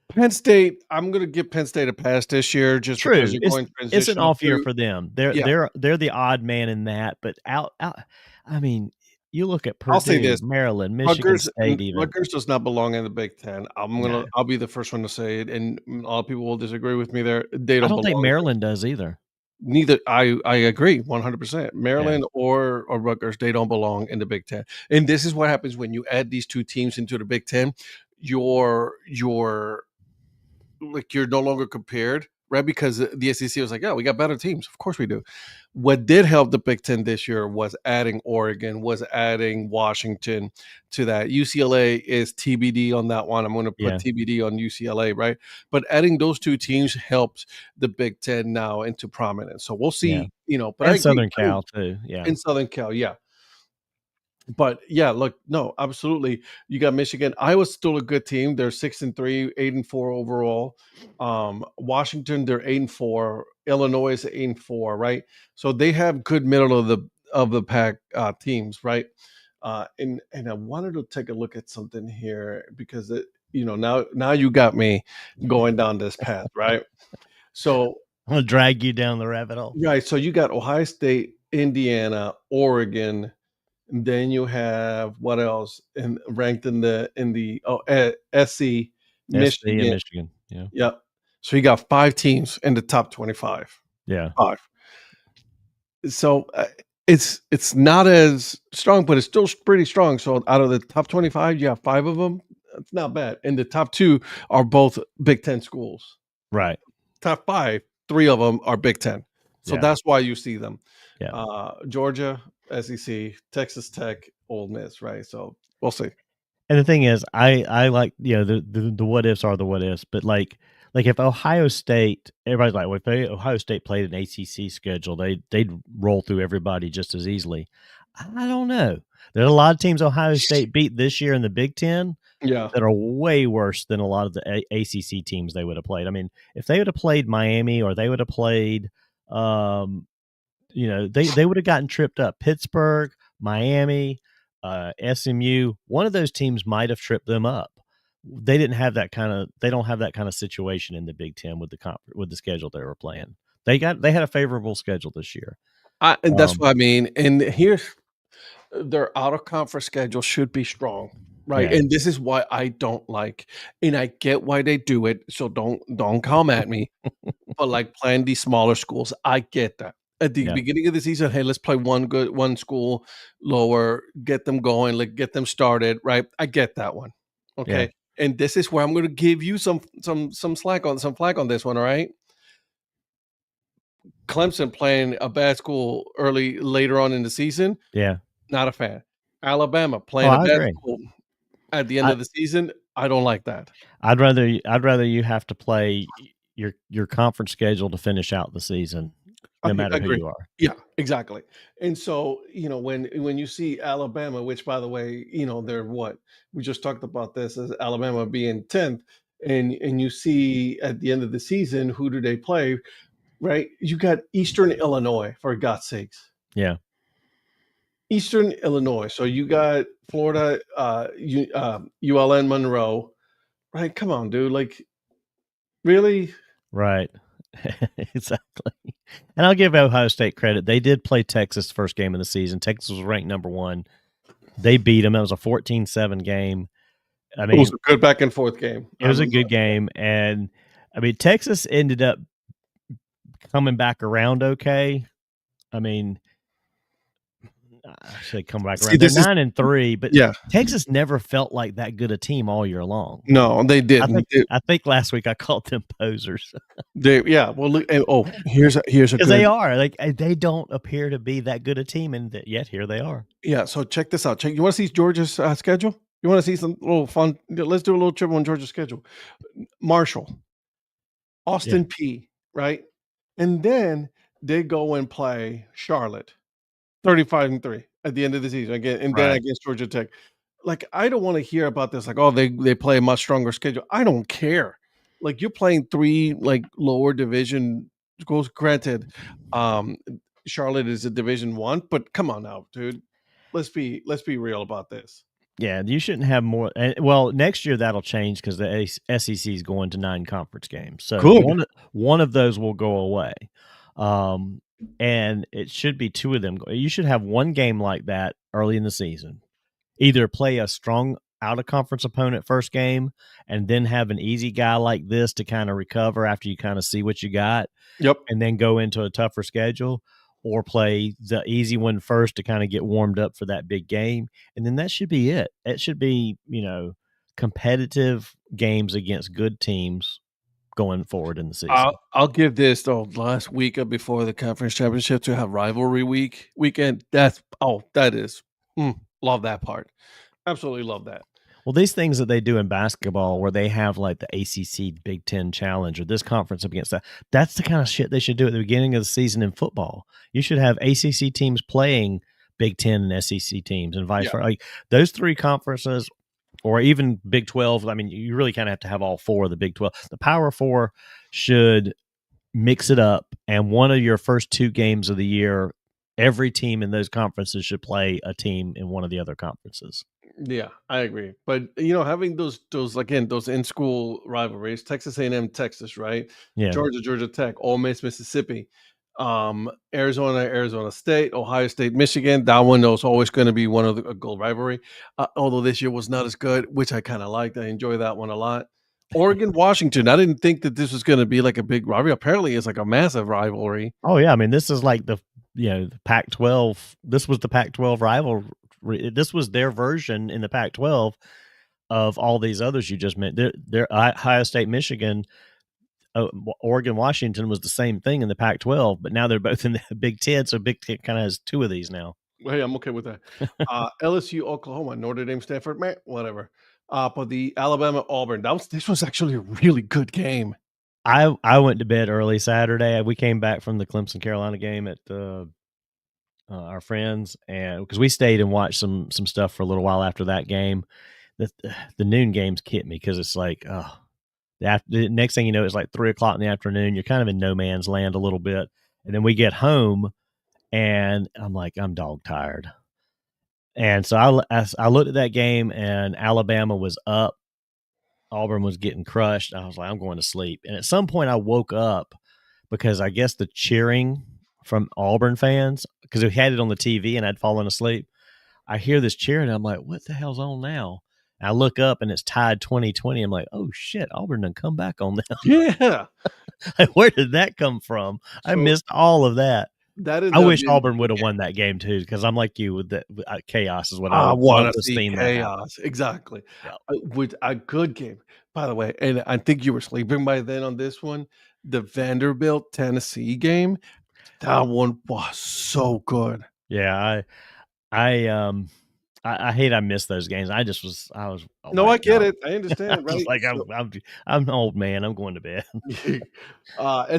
Penn State, I'm gonna give Penn State a pass this year just because True. you're going It's an transitional off year through. for them. Yeah, They're the odd man in that, but out I mean, you look at I'll say Purdue, this. Maryland, Michigan Rutgers State even. Rutgers does not belong in the Big Ten. Nah. I'll be the first one to say it, and a lot of people will disagree with me there. They I don't don't think belong. Maryland does either. Neither I agree 100%. Yeah. Maryland or Rutgers, they don't belong in the Big Ten. And this is what happens when you add these 2 teams into the Big Ten. You're like you're no longer compared, right? Because the SEC was like, yeah, we got better teams. Of course we do. What did help the Big Ten this year was adding Oregon, was adding Washington to that. UCLA is TBD on that one. I'm going to put Yeah. TBD on UCLA, right? But adding those two teams helps the Big Ten now into prominence. So we'll Yeah. see, but I And agree. Southern Cal too. Yeah. In Southern Cal, yeah. But yeah, look, no, absolutely. You got Michigan. Iowa's still a good team. They're 6-3, 8-4 overall. Washington, they're 8-4. Illinois is 8-4, right? So they have good middle of the pack teams, right? And I wanted to take a look at something here because now you got me going down this path, right? So I'm gonna drag you down the rabbit hole. right, so you got Ohio State, Indiana, Oregon. Then you have what else ranked in the SC, SC and Michigan. Michigan. Yeah. Yep. So you got 5 teams in the top 25. Yeah. 5. So it's not as strong, but it's still pretty strong. So out of the top 25, you have 5 of them. It's not bad. And the top 2 are both Big Ten schools. Right. Top 5, 3 of them are Big Ten. So Yeah. that's why you see them. Yeah. Georgia, SEC, Texas Tech, Ole Miss, right? So we'll see. And the thing is, I like, the what ifs are the what ifs, but like if Ohio State, everybody's like, well, if Ohio State played an ACC schedule, they'd roll through everybody just as easily. I don't know. There's a lot of teams Ohio State beat this year in the Big Ten Yeah. that are way worse than a lot of the ACC teams they would have played. I mean, if they would have played Miami or they would have played, they would have gotten tripped up. Pittsburgh, Miami, SMU, one of those teams might have tripped them up. They don't have that kind of situation in the Big Ten with the schedule they were playing. They had a favorable schedule this year. And that's what I mean. And here's their out of conference schedule should be strong, right? Yeah. And this is why I don't like, and I get why they do it. So don't come at me. But like playing these smaller schools, I get that. At the beginning of the season, hey, let's play one school lower, get them going, like get them started, right? I get that one. Okay. Yeah. And this is where I'm going to give you some flack on this one, all right? Clemson playing a bad school later on in the season. Yeah. Not a fan. Alabama playing a bad school at the end of the season. I don't like that. I'd rather you have to play your conference schedule to finish out the season, no matter who you are. Yeah, exactly. And so, when you see Alabama, which by the way, they're what? We just talked about this as Alabama being 10th, and you see at the end of the season, who do they play? Right? You got Eastern Illinois, for God's sakes. Yeah. Eastern Illinois. So you got Florida, ULN Monroe. Right? Come on, dude. Like, really? Right. Exactly. And I'll give Ohio State credit. They did play Texas the first game of the season. Texas was ranked number 1. They beat them. It was a 14-7 game. I mean, it was a good back and forth game. It was a good game. And I mean, Texas ended up coming back around okay. I mean, I should come back around. They're 9-3, but yeah, Texas never felt like that good a team all year long. No, they didn't. I think last week I called them posers. Well, look. Here's a because they are like they don't appear to be that good a team, and yet here they are. Yeah. So check this out. You want to see Georgia's schedule? You want to see some little fun? Let's do a little trip on Georgia's schedule. Marshall, Austin P. Right, and then they go and play Charlotte. 35-3 at the end of the season again, and then against Georgia Tech. Like, I don't want to hear about this. Like, they play a much stronger schedule. I don't care. Like, you're playing 3 like lower division schools. Granted, Charlotte is a Division 1, but come on now, dude. Let's be real about this. Yeah, you shouldn't have more. Well, next year that'll change because the SEC is going to 9 conference games. So one of those will go away. And it should be 2 of them. You should have one game like that early in the season. Either play a strong out-of-conference opponent first game and then have an easy guy like this to kind of recover after you kind of see what you got. Yep. And then go into a tougher schedule, or play the easy one first to kind of get warmed up for that big game. And then that should be it. It should be, competitive games against good teams going forward in the season. I'll give this though. Last week before the conference championship to have rivalry weekend. That is love that part. Absolutely love that. Well, these things that they do in basketball where they have like the ACC Big Ten Challenge or this conference up against that's the kind of shit they should do at the beginning of the season in football. You should have ACC teams playing Big Ten and SEC teams and vice versa. Like those three conferences or even Big 12. I mean, you really kind of have to have all four of the Big 12. The Power Four should mix it up, and one of your first two games of the year, every team in those conferences should play a team in one of the other conferences. Yeah, I agree. But having those in school rivalries, Texas A&M, Texas, right? Yeah. Georgia Tech, Ole Miss, Mississippi, Arizona State, Ohio State, Michigan. That one was always going to be one of a gold rivalry. Although this year was not as good, which I kind of liked. I enjoy that one a lot. Oregon, Washington. I didn't think that this was going to be like a big rivalry. Apparently, it's like a massive rivalry. Oh yeah, I mean, this is like the Pac-12. This was the Pac-12 rivalry. This was their version in the Pac-12 of all these others you just mentioned. They're Ohio State, Michigan, Oregon, Washington was the same thing in the Pac-12, but now they're both in the Big Ten. So Big Ten kind of has two of these now. Hey, I'm okay with that. LSU, Oklahoma, Notre Dame, Stanford, whatever. But the Alabama, Auburn. This was actually a really good game. I went to bed early Saturday. We came back from the Clemson Carolina game at our friends, and because we stayed and watched some stuff for a little while after that game. The noon games hit me because it's like, the next thing you know, it's like 3:00 in the afternoon. You're kind of in no man's land a little bit, and then we get home, and I'm like, I'm dog tired. And so I looked at that game, and Alabama was up. Auburn was getting crushed. I was like, I'm going to sleep. And at some point I woke up because I guess the cheering from Auburn fans, because we had it on the TV and I'd fallen asleep. I hear this cheering and I'm like, what the hell's on now? And I look up and it's tied 2020. I'm like, oh shit, Auburn done come back on them. Yeah. Where did that come from? I missed all of that. I wish Auburn would have won that game too, because I'm like you with the chaos is what I want to see. Chaos, exactly. Yeah. With a good game, by the way, and I think you were sleeping by then on this one. The Vanderbilt Tennessee game, that one was so good. Yeah, I hate I missed those games. I was no, I get it. I understand. Right? Like I'm an old man. I'm going to bed.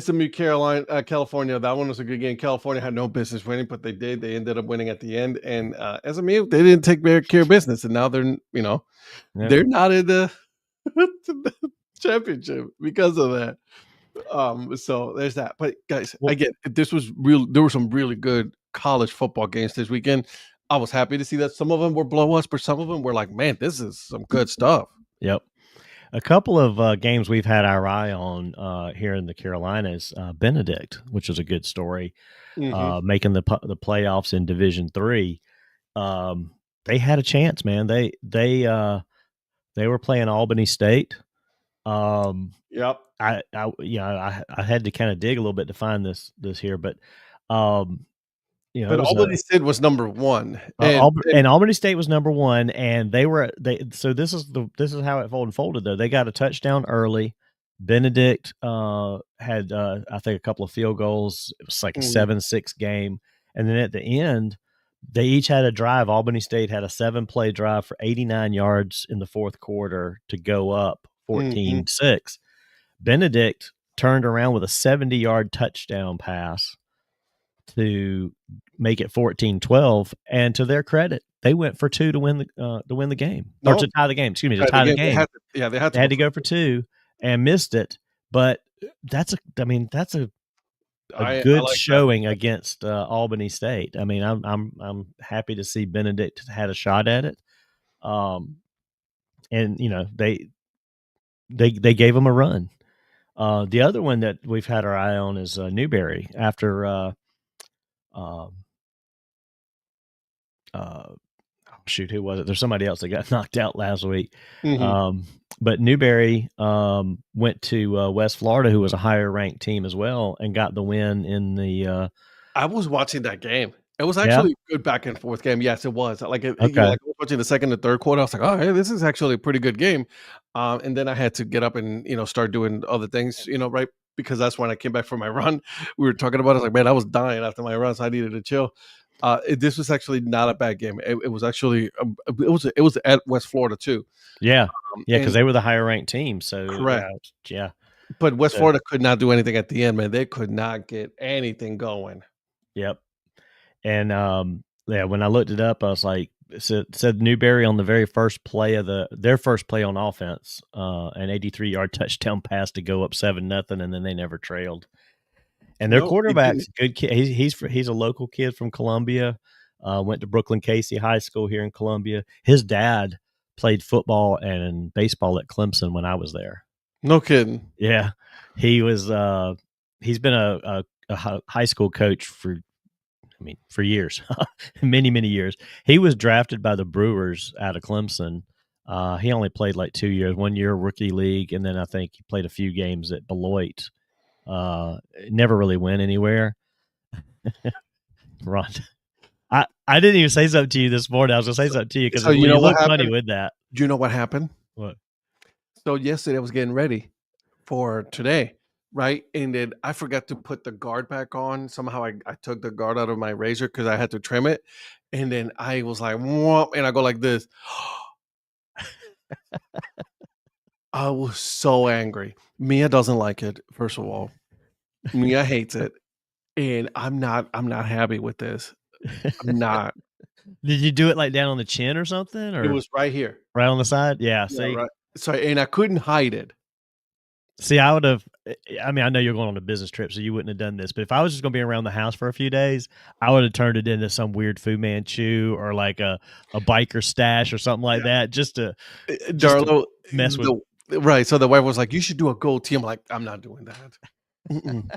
SMU California. That one was a good game. California had no business winning, but they did. They ended up winning at the end. And SMU, they didn't take care of business, and now they're they're not in the championship because of that. So there's that. But guys, again, this was real. There were some really good college football games this weekend. I was happy to see that some of them were blowouts, but some of them were like, man, this is some good stuff. Yep. A couple of games we've had our eye on here in the Carolinas, Benedict, which is a good story, making the playoffs in Division III. They had a chance, man. They were playing Albany State. Yep. I had to kind of dig a little bit to find this here, but but Albany State was number one, and Albany State was number one, and so this is how it unfolded though. They got a touchdown early. Benedict had I think a couple of field goals. It was like a 7-6 game, and then at the end, they each had a drive. Albany State had a 7-play drive for 89 yards in the fourth quarter to go up 14-6. Benedict turned around with a 70-yard touchdown pass to make it 14-12, and to their credit, they went for 2 to win the game, or to tie the game. Excuse me, to tie the game. They had to go for 2 and missed it. But that's a good showing against Albany State. I mean, I'm happy to see Benedict had a shot at it, and they gave them a run. The other one that we've had our eye on is Newberry after. Who was it? There's somebody else that got knocked out last week. But Newberry went to West Florida, who was a higher ranked team as well, and got the win in the. I was watching that game. It was Yeah. actually a good back and forth game. Yes, it was. Like, Okay. like, I was watching the second and third quarter. I was like, "Oh, hey, this is actually a pretty good game." And then I had to get up and, start doing other things, right? Because that's when I came back from my run. We were talking about it. I was like, "Man, I was dying after my run, so I needed to chill." This was actually not a bad game. It was actually, it was at West Florida too. Yeah. Yeah, because And they were the higher ranked team. So correct. yeah, yeah. But West So Florida could not do anything at the end, man. They could not get anything going. yep. And yeah, when I looked it up, I was like, said Newberry on the very first play of their first play on offense, an 83-yard touchdown pass to go up 7-0, and then they never trailed. And their No, they quarterback's didn't. a good kid. He's a local kid from Columbia. Went to Brooklyn Casey High School here in Columbia. His dad played football and baseball at Clemson when I was there. No kidding. Yeah, he was. He's been a high school coach for years, many years. He was drafted by the Brewers out of Clemson. He only played like 2 years, 1 year rookie league, and then I think he played a few games at Beloit. Never really went anywhere. Ron, I didn't even say something to you this morning. I was gonna say something to you because So you you know what look funny happened? with that. Do you know what happened? What? So yesterday I was getting ready for today, right? And then I forgot to put the guard back on. Somehow I took the guard out of my razor because I had to trim it. And then I was like, whoop, and I go like this. I was so angry. Mia doesn't like it, first of all. Mia hates it. And I'm not happy with this. I'm not. Did you do it like down on the chin or something, It or was right here. right on the side? Yeah. Yeah, See, right. So and I couldn't hide it. I would have. I mean, I know you're going on a business trip, so you wouldn't have done this. But if I was just going to be around the house for a few days, I would have turned it into some weird Fu Manchu or like a biker stash or something like that, just to Darlo, mess with. right. So the wife was like, "You should do a goatee." I'm like, "I'm not doing that. Mm-mm.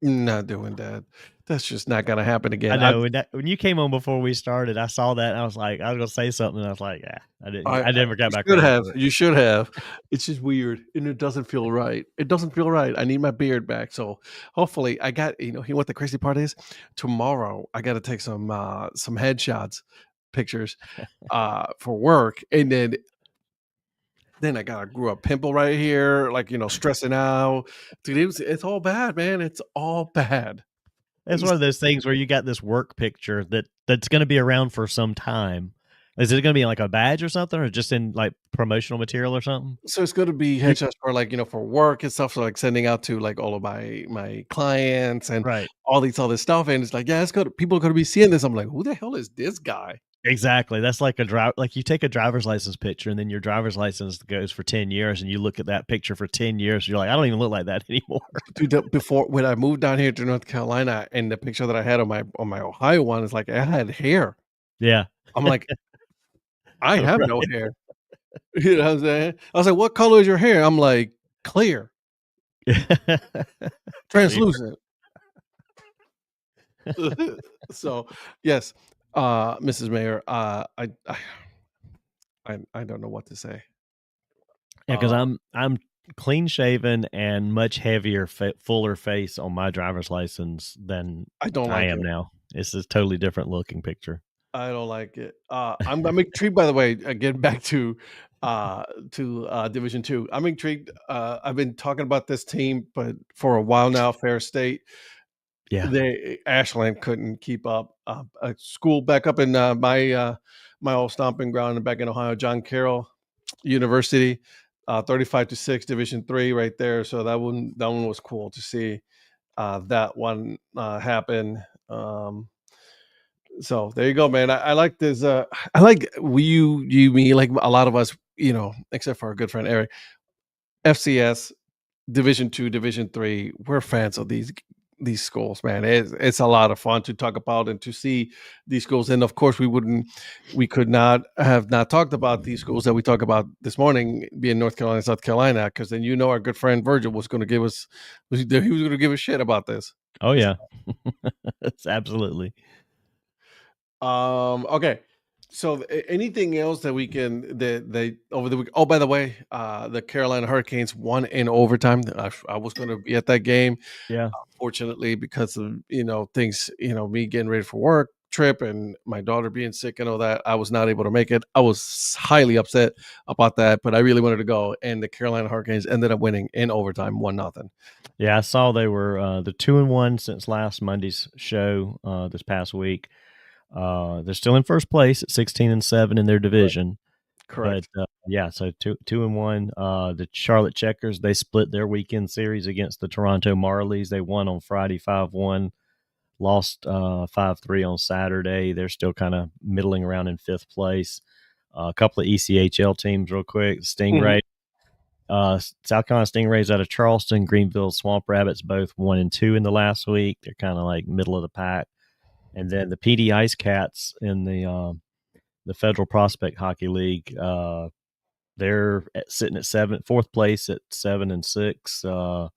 Not doing that. That's just not gonna happen I again." know when you came on before we started, I saw that and I was like, I was gonna say something. And I was like, yeah, I never got you back should around have. to it. You should have. It's just weird, and it doesn't feel right. It doesn't feel right. I need my beard back. So hopefully, I got. You know what the crazy part is? Tomorrow, I got to take some headshots, pictures, for work, and then I grew a pimple right here, like, stressing out. Dude, it's all bad, man. It's all bad. It's one of those things where you got this work picture that's going to be around for some time. Is it going to be like a badge or something, or just in like promotional material or something? So it's gonna be You, headshots for, like, for work and stuff, so, like, sending out to, like, all of my clients and right. all these other stuff, and it's like, yeah, it's gonna people are gonna be seeing this. I'm like, "Who the hell is this guy?" Exactly. That's like like you take a driver's license picture and then your driver's license goes for 10 years and you look at that picture for 10 years. You're like, I don't even look like that anymore. Dude, before when I moved down here to North Carolina, and the picture that I had on my Ohio one is like, I had hair. Yeah. I'm like, "I have no Right. hair." You know what I'm saying? I was like, "What color is your hair?" I'm like, "Clear, Clear. translucent." So, yes, Mrs. Mayor, I don't know what to say. Yeah, because Uh, I'm clean shaven and much heavier, fuller face on my driver's license than I don't I like am it. now. It's a totally different looking picture. I don't like it. I'm intrigued, by the way, getting back to Division 2. I'm intrigued. I've been talking about this team, but for a while now, Fair State, Yeah. Ashland couldn't keep up. A school back up in my old stomping ground back in Ohio, John Carroll University, 35-6, Division 3, right there. So that one was cool to see that one happen. So there you go, man. I like this. I like me, like a lot of us, except for our good friend Eric. FCS, Division 2, Division 3. We're fans of these schools, man. It's a lot of fun to talk about and to see these schools. And of course, we could not have not talked about these schools that we talk about this morning, being North Carolina, South Carolina, because then our good friend Virgil was going to give us he was going to give a shit about this. Oh yeah. It's absolutely. Okay. So anything else that we can that they over the week? Oh, by the way, the Carolina Hurricanes won in overtime. I was going to be at that game. Yeah. Fortunately, because of things, me getting ready for work trip and my daughter being sick and all that, I was not able to make it. I was highly upset about that, but I really wanted to go. And the Carolina Hurricanes ended up winning in overtime, 1-0. Yeah, I saw they were the 2-1 since last Monday's show this past week. They're still in first place at 16-7 in their Correct. division. But Correct. yeah, so 2-1. The Charlotte Checkers, they split their weekend series against the Toronto Marlies. They won on Friday 5-1, lost 5-3 on Saturday. They're still kind of middling around in fifth place. A couple of ECHL teams, real quick. Mhm. Stingray, South Carolina Stingrays out of Charleston, Greenville Swamp Rabbits, both 1-2 in the last week. They're kind of like middle of the pack. And then the PD Ice Cats in the Federal Prospect Hockey League. They're sitting at fourth place at 7-6.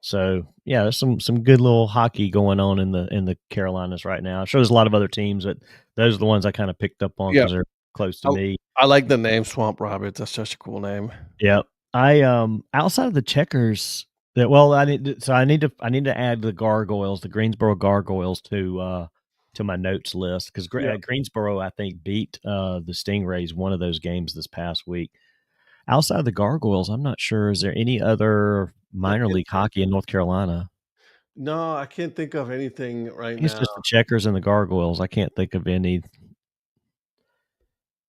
So yeah, there's some good little hockey going on in the Carolinas right now. I'm sure there's a lot of other teams, but those are the ones I kind of picked up on Yeah, because they're close to I, me. I like the name Swamp Rabbits. That's such a cool name. Yeah, I outside of the Checkers, that well, I need to add the Gargoyles, the Greensboro Gargoyles to my notes list because Yeah. Greensboro I think beat the Stingrays one of those games this past week. Outside of the Gargoyles, I'm not sure. Is there any other I minor can't league hockey in North Carolina? No, I can't think of anything right I think it's now. just the Checkers and the Gargoyles. I can't think of any. But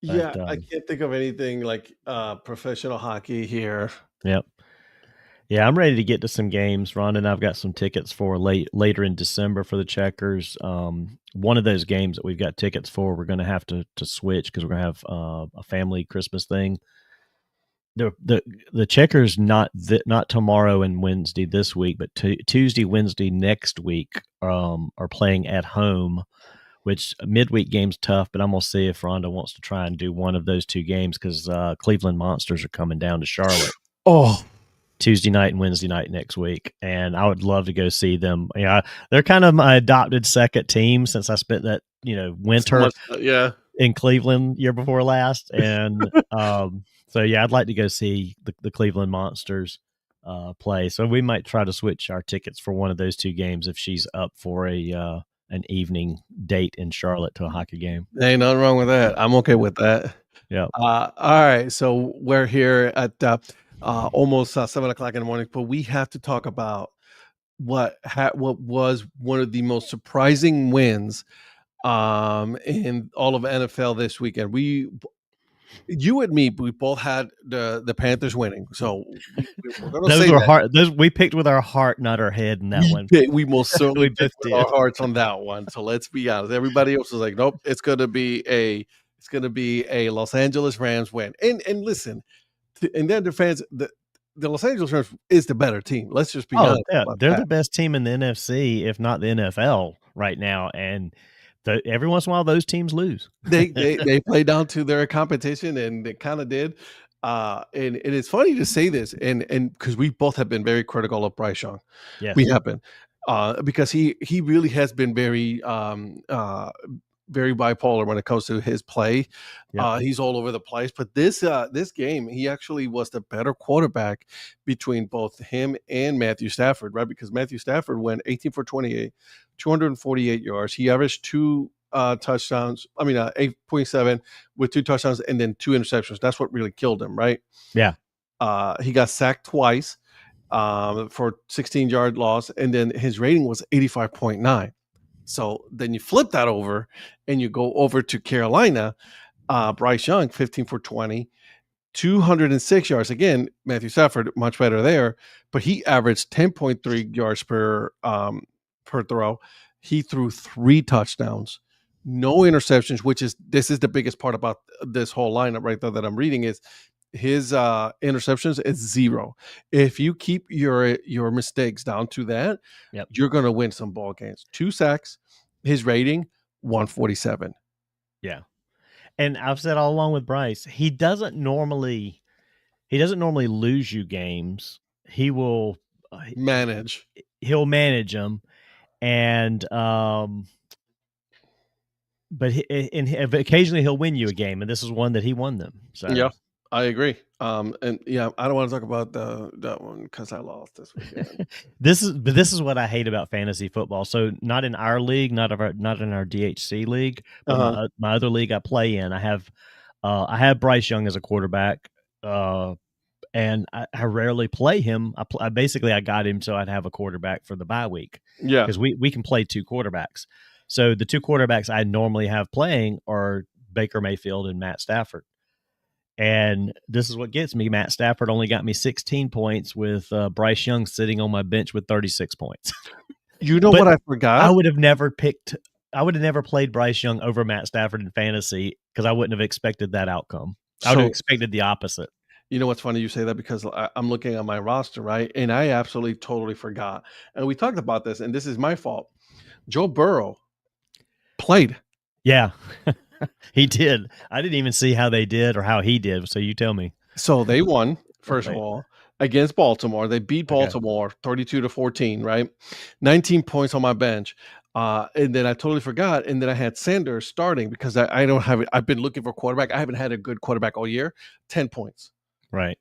Yeah, I can't think of anything like professional hockey here. yep, yeah, I'm ready to get to some games. Rhonda and I've got some tickets for later in December for the Checkers. One of those games that we've got tickets for, we're going to have to switch because we're going to have a family Christmas thing. The Checkers not tomorrow and Wednesday this week, but Tuesday, Wednesday next week are playing at home, which midweek game's tough, but I'm gonna see if Rhonda wants to try and do one of those two games because Cleveland Monsters are coming down to Charlotte Oh, Tuesday night and Wednesday night next week, and I would love to go see them. Yeah, they're kind of my adopted second team since I spent that so winter much. Yeah. in Cleveland year before last, and so yeah, I'd like to go see the Cleveland Monsters play. So we might try to switch our tickets for one of those two games if she's up for a an evening date in Charlotte to a hockey game. Ain't nothing wrong with that. I'm okay with that. Yeah. All right, so we're here at almost 7 o'clock in the morning, but we have to talk about what was one of the most surprising wins in all of NFL this weekend. You and me, we both had the Panthers winning, so we're gonna Those say were that. hard. Those we picked with our heart, not our head in that one. We most certainly We picked both with our did. hearts on that one. So let's be honest. Everybody else was like, nope, it's gonna be a Los Angeles Rams win. And listen, in their defense, the Los Angeles Rams is the better team. Let's just be Oh, honest yeah, about they're that. the best team in the NFC, if not the NFL right now, and every once in a while, those teams lose. They play down to their competition, and they kind of did. And it's funny to say this, and because we both have been very critical of Bryce Young. We Yes. have been, because he really has been very bipolar when it comes to his play. Yep. He's all over the place. But this game, he actually was the better quarterback between both him and Matthew Stafford, right? Because Matthew Stafford went 18 for 28, 248 yards. He averaged two touchdowns. 8.7 with two touchdowns and then two interceptions. That's what really killed him, right? Yeah. He got sacked twice for 16-yard loss, and then his rating was 85.9. So then you flip that over and you go over to Carolina. Bryce Young, 15 for 20, 206 yards. Again, Matthew Stafford, much better there, but he averaged 10.3 yards per throw. He threw three touchdowns, no interceptions, this is the biggest part about this whole lineup right there that I'm reading is his interceptions is zero. If you keep your mistakes down to that, Yep. you're going to win some ball games. Two sacks, his rating 147. Yeah. And I've said all along with Bryce, he doesn't normally lose you games. He will Manage. he'll manage them, and but occasionally he'll win you a game, and this is one that he won them. So Yeah, I agree. And yeah, I don't want to talk about that one because I lost this weekend. this is what I hate about fantasy football. So not in our league, not in our DHC league, but my other league I play in, I have Bryce Young as a quarterback, and I rarely play him. I basically got him so I'd have a quarterback for the bye week. Yeah, because we can play two quarterbacks. So the two quarterbacks I normally have playing are Baker Mayfield and Matt Stafford. And this is what gets me. Matt Stafford only got me 16 points with Bryce Young sitting on my bench with 36 points. you know what I forgot? I would have never played Bryce Young over Matt Stafford in fantasy because I wouldn't have expected that outcome. I would have expected the opposite. You know what's funny you say that because I'm looking at my roster, right? And I absolutely totally forgot. And we talked about this, and this is my fault. Joe Burrow played. Yeah, he did. I didn't even see how they did or how he did. So you tell me. So they won, first of all, against Baltimore. They beat Baltimore 32-14, right? 19 points on my bench. And then I totally forgot. And then I had Sanders starting because I don't have it. I've been looking for quarterback. I haven't had a good quarterback all year. 10 points. Right.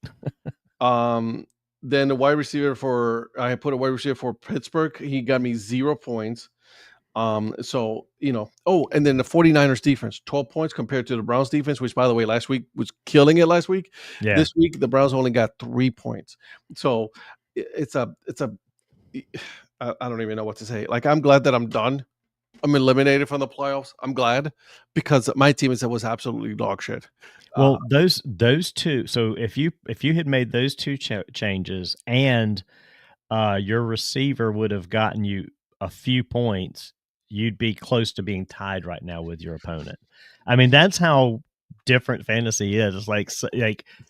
Then the wide receiver I put a wide receiver for Pittsburgh. He got me 0 points. So, and then the 49ers defense, 12 points compared to the Browns defense, which by the way, last week was killing it last week. Yeah. This week, the Browns only got 3 points. So I don't even know what to say. Like, I'm glad that I'm done. I'm eliminated from the playoffs. I'm glad because my team was absolutely dog shit. Well, those two. So if you had made those two changes and your receiver would have gotten you a few points, you'd be close to being tied right now with your opponent. I mean, that's how different fantasy is. It's like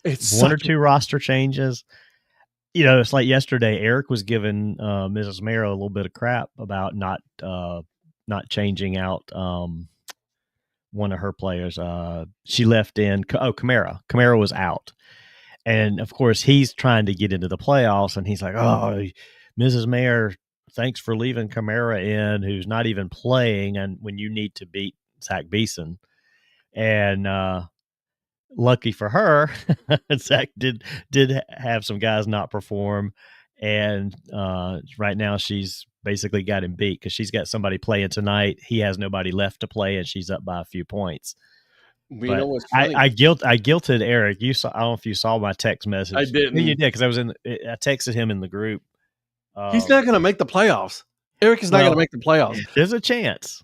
it's one or two roster changes. It's like yesterday, Eric was giving Mrs. Mayer a little bit of crap about not changing out one of her players. She left in Kamara. Kamara was out. And of course, he's trying to get into the playoffs, and he's like, "Oh, Mrs. Mayer, thanks for leaving Kamara in, who's not even playing, and when you need to beat Zach Beeson." And lucky for her, Zach did have some guys not perform, and right now she's basically got him beat because she's got somebody playing tonight. He has nobody left to play, and she's up by a few points. You know what's funny? I guilted Eric. You saw? I don't know if you saw my text message. I didn't. You did because I texted him in the group. He's not going to make the playoffs. Eric is not going to make the playoffs. There's a chance.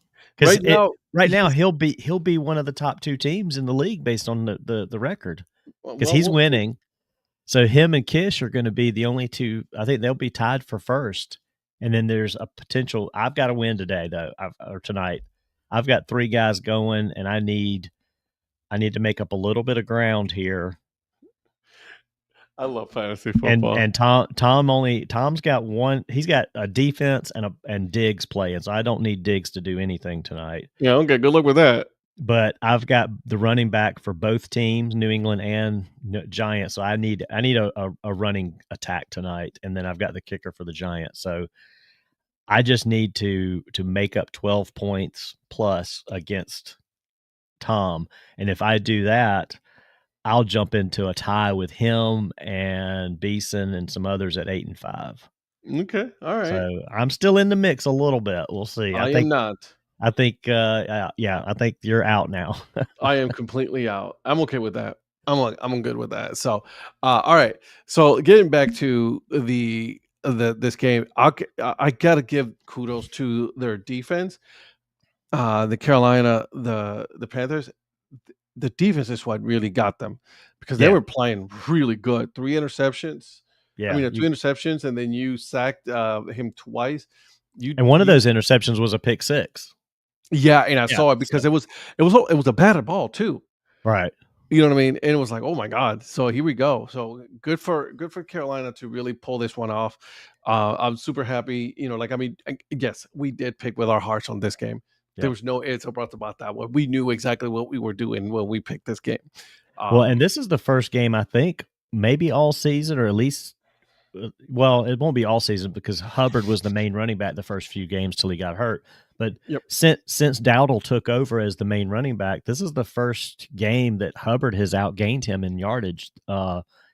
Right now he'll be one of the top 2 teams in the league based on the record because he's winning. So him and Kish are going to be the only 2. I think they'll be tied for first. And then there's a potential. I've got to win today though, or tonight. I've got 3 guys going, and I need to make up a little bit of ground here. I love fantasy football. And Tom's got one. He's got a defense and Diggs playing, so I don't need Diggs to do anything tonight. Yeah, okay, good luck with that. But I've got the running back for both teams, New England and Giants. So I need a running attack tonight, and then I've got the kicker for the Giants. So I just need to make up 12 points plus against Tom, and if I do that, I'll jump into a tie with him and Beeson and some others at 8 and 5. Okay, all right. So I'm still in the mix a little bit. We'll see. I am not. I think, I think you're out now. I am completely out. I'm okay with that. I'm good with that. So, all right. So getting back to this game, I gotta give kudos to their defense. The Carolina, the Panthers, the defense is what really got them because they were playing really good. 3 interceptions. Yeah, I mean, 2 interceptions, and then you sacked him twice. And one of those interceptions was a pick 6. Yeah, and I saw it because it was a batted ball too. Right. You know what I mean? And it was like, oh my God. So here we go. So good for Carolina to really pull this one off. I'm super happy. Yes, we did pick with our hearts on this game. There was no ifs or buts about that one. We knew exactly what we were doing when we picked this game. Well, and this is the first game, I think, maybe all season, or at least, well, it won't be all season because Hubbard was the main running back the first few games till he got hurt. But Yep. since Dowdle took over as the main running back, this is the first game that Hubbard has outgained him in yardage.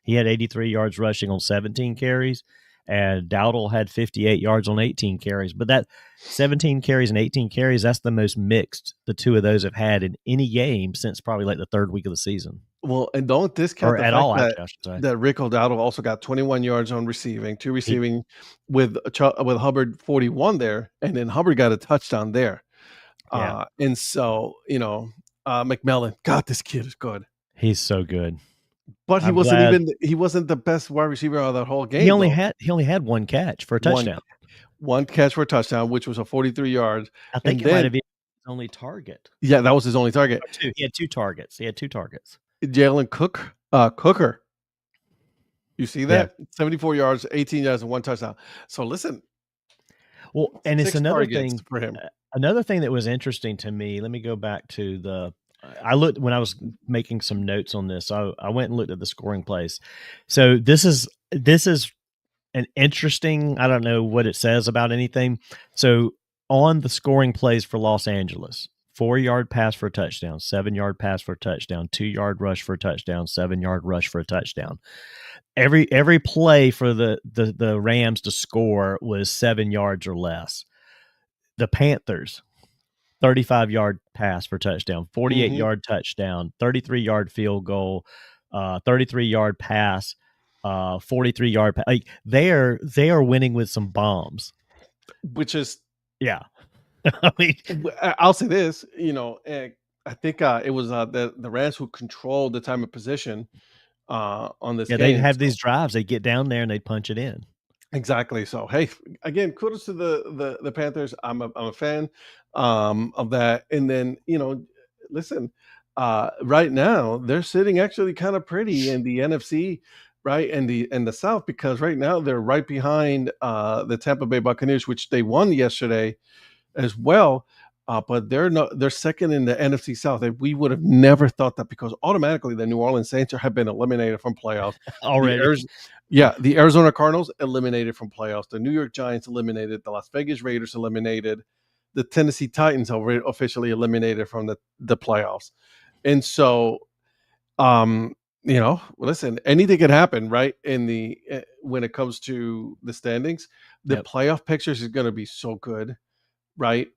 He had 83 yards rushing on 17 carries, and Dowdle had 58 yards on 18 carries. But that 17 carries and 18 carries, that's the most mixed the two of those have had in any game since probably like the third week of the season. Well, and don't discount Or the at fact all, that actually, I should say. Rick O'Dowdle also got 21 yards on receiving, 2 He receiving with Hubbard 41 there, and then Hubbard got a touchdown there. Yeah. And so, McMillan, God, this kid is good. He's so good. But I'm glad he wasn't the best wide receiver of that whole game, he only though. had one catch for a One touchdown. one catch for a touchdown, which was a 43 yards, I think and it might then have been his only target. yeah, that was his only target. Or 2. He had 2 targets. Jalen Cooker. You see Yeah. that? 74 yards, 18 yards, and 1 touchdown. So listen, Well, and it's 6 another targets thing for him. another thing that was interesting to me. Let me go back to the I looked when I was making some notes on this. I went and looked at the scoring plays. So this is an interesting, I don't know what it says about anything. So on the scoring plays for Los Angeles, 4-yard pass for a touchdown, 7-yard pass for a touchdown, 2-yard rush for a touchdown, 7-yard rush for a touchdown. Every play for the Rams to score was 7 yards or less. The Panthers, 35-yard pass for touchdown, 48-yard touchdown, 33-yard field goal, 33-yard pass, 43-yard. Like they are winning with some bombs, Which is yeah. I mean, I'll say this, I think it was the Rams who controlled the time of possession on this yeah, game. they'd have these drives. They'd get down there and they'd punch it in. Exactly. So hey, again, kudos to the Panthers. I'm a fan of that. And then listen, right now they're sitting actually kind of pretty in the NFC, right, and the South, because right now they're right behind the Tampa Bay Buccaneers, which they won yesterday as well. But they're second in the NFC South. And we would have never thought that, because automatically the New Orleans Saints have been eliminated from playoffs Already. The Arizona Cardinals eliminated from playoffs. The New York Giants eliminated. The Las Vegas Raiders eliminated. The Tennessee Titans are officially eliminated from the playoffs. And so, listen, anything could happen, right? When it comes to the standings, the playoff pictures is going to be so good, right?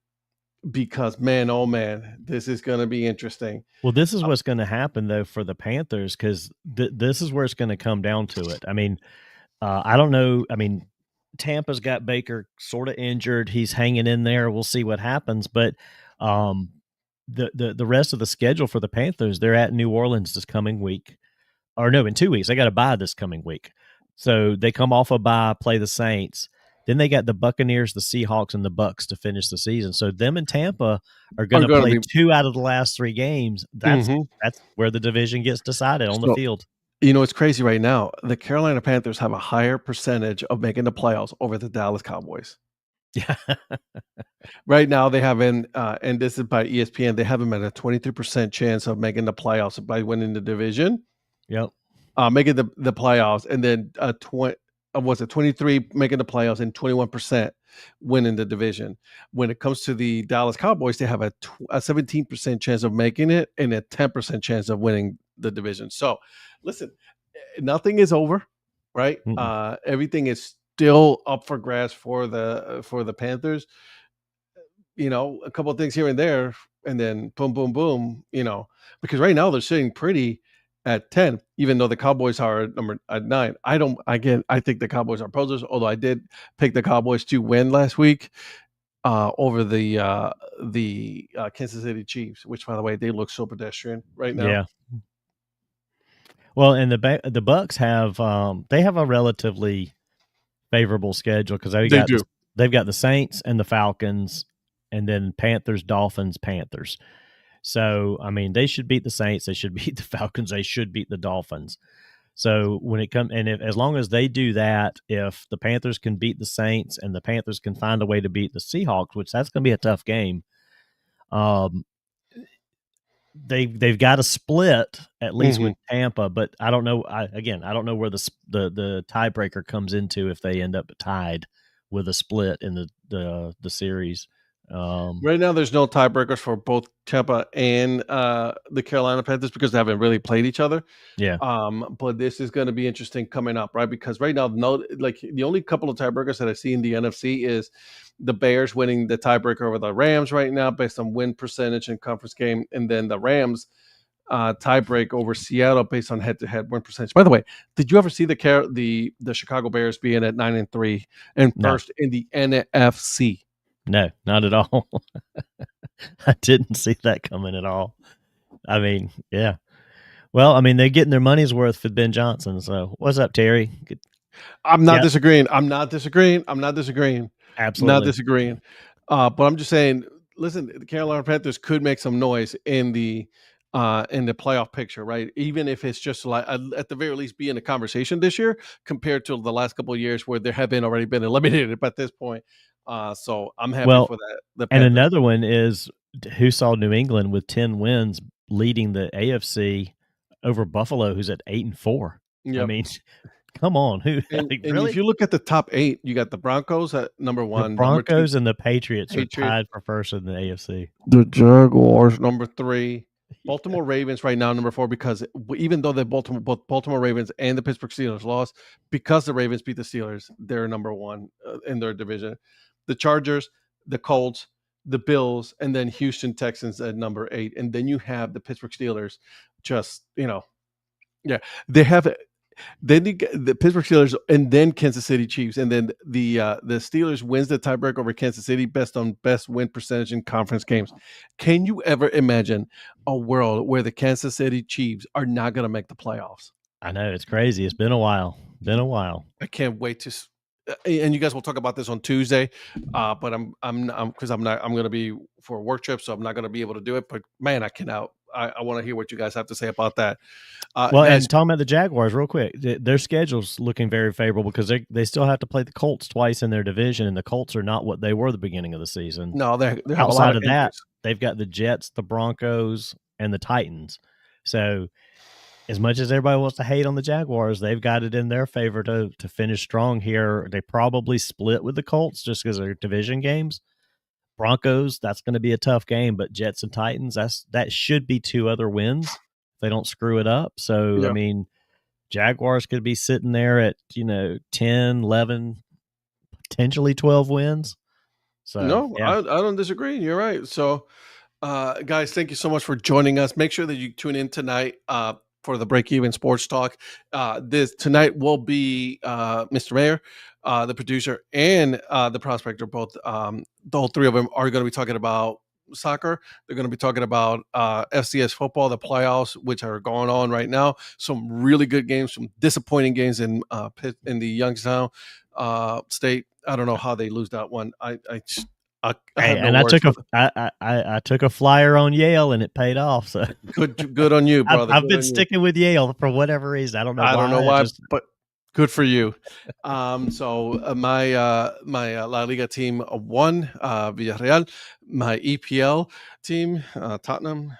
Because man, oh man, this is going to be interesting. Well, this is what's going to happen though for the Panthers, because this is where it's going to come down to it. I mean, I don't know. I mean, Tampa's got Baker sort of injured. He's hanging in there. We'll see what happens. But the rest of the schedule for the Panthers, they're at New Orleans this coming week. Or no, in 2 weeks. They got a bye this coming week. So they come off a bye, play the Saints. Then they got the Buccaneers, the Seahawks, and the Bucks to finish the season. So them and Tampa are going to play 2 out of the last 3 games. That's where the division gets decided on the field. It's crazy right now. The Carolina Panthers have a higher percentage of making the playoffs over the Dallas Cowboys. Yeah. Right now they have and this is by ESPN, they have them at a 23% chance of making the playoffs by winning the division. Yep. Making the playoffs, and then 23 making the playoffs and 21% winning the division. When it comes to the Dallas Cowboys, they have a 17% chance of making it and a 10% chance of winning the division. So, listen, nothing is over, right? Everything is still up for grabs for the Panthers. A couple of things here and there, and then boom, boom, boom. Because right now they're sitting pretty at 10, even though the Cowboys are at 9. I think the Cowboys are posers, although I did pick the Cowboys to win last week over the Kansas City Chiefs, which, by the way, they look so pedestrian right now. Yeah. Well, and the Bucks have they have a relatively favorable schedule, because they've got the Saints and the Falcons, and then Panthers, Dolphins, Panthers. So, I mean, they should beat the Saints. They should beat the Falcons. They should beat the Dolphins. So when it comes, and as long as they do that, if the Panthers can beat the Saints and the Panthers can find a way to beat the Seahawks, which that's going to be a tough game, they've got to split at least with Tampa. But I don't know. I don't know where the tiebreaker comes into if they end up tied with a split in the series. Right now, there's no tiebreakers for both Tampa and the Carolina Panthers because they haven't really played each other. Yeah. But this is going to be interesting coming up, right? Because right now, no, like the only couple of tiebreakers that I see in the NFC is the Bears winning the tiebreaker over the Rams right now based on win percentage and conference game, and then the Rams tiebreak over Seattle based on head-to-head win percentage. By the way, did you ever see the Chicago Bears being at 9-3 and No. first in the NFC? No, not at all. I didn't see that coming at all. I mean, yeah. Well, I mean, they're getting their money's worth with Ben Johnson. So, what's up, Terry? I'm not Yeah, disagreeing. I'm not disagreeing. I'm not disagreeing. Not absolutely. disagreeing. But I'm just saying, listen, the Carolina Panthers could make some noise in the playoff picture, right? Even if it's just like at the very least be in the conversation this year compared to the last couple of years where there have been already been eliminated at this point. So I'm happy Well, for that. The and Panthers. another one is who saw New England with 10 wins leading the AFC over Buffalo, who's at 8-4. I Yep. mean, come on, who And like, and really? if you look at the top 8, you got the Broncos at number The 1, number 2, Broncos and the Patriots are Patriots, tied for first in the AFC. the Jaguars, number 3. Baltimore Ravens right now, number 4, because even though both Baltimore Ravens and the Pittsburgh Steelers lost, because the Ravens beat the Steelers, they're number 1 in their division. The Chargers, the Colts, the Bills, and then Houston Texans at number 8. And then you have the Pittsburgh Steelers just, yeah, they have then you get the Pittsburgh Steelers and then Kansas City Chiefs, and then the Steelers wins the tiebreak over Kansas City based on best win percentage in conference games. Can you ever imagine a world where the Kansas City Chiefs are not going to make the playoffs? I know, it's crazy. It's been a while. Been a while. I can't wait to. And you guys will talk about this on Tuesday, but I'm going to be for a work trip, so I'm not going to be able to do it. But man, I cannot. I want to hear what you guys have to say about that. Well, Guys, and talking about the Jaguars real quick, their schedule's looking very favorable because they still have to play the Colts twice in their division, and the Colts are not what they were the beginning of the season. no, they have a lot Outside of of that, injuries. they've got the Jets, the Broncos, and the Titans. So, as much as everybody wants to hate on the Jaguars, they've got it in their favor to finish strong here. They probably split with the Colts just because they're division games. Broncos, that's going to be a tough game, but Jets and Titans, that should be 2 other wins if they don't screw it up. So, I Yeah. mean, Jaguars could be sitting there at, 10, 11, potentially 12 wins. So, No, yeah. I don't disagree. You're right. So, guys, thank you so much for joining us. Make sure that you tune in tonight for the Break Even Sports Talk. This tonight will be Mr. Mayor, the producer, and the prospector. Both, all 3 of them are going to be talking about soccer. They're going to be talking about FCS football, the playoffs, which are going on right now. Some really good games, some disappointing games in the Youngstown State. I don't know how they lose that one. I Hey, have no and I words took for I took a flyer on Yale and it paid off. So good on you, brother. I've Good been on you. sticking with Yale for whatever reason. I don't know why. I don't know I why, just but good for you. So my La Liga team won Villarreal. My EPL team Tottenham.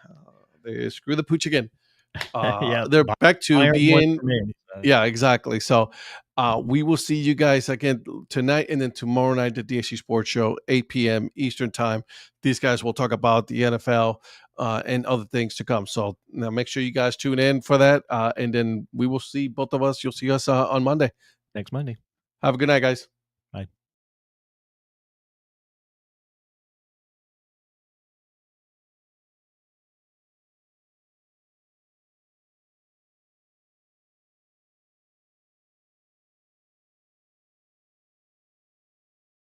They screw the pooch again. yeah, They're back to Bayern won being for me. So. yeah, exactly. So we will see you guys again tonight and then tomorrow night at the DSC Sports Show, 8 p.m. Eastern Time. These guys will talk about the NFL and other things to come. So now make sure you guys tune in for that. And then we will see both of us. You'll see us on Monday. Next Monday. Have a good night, guys.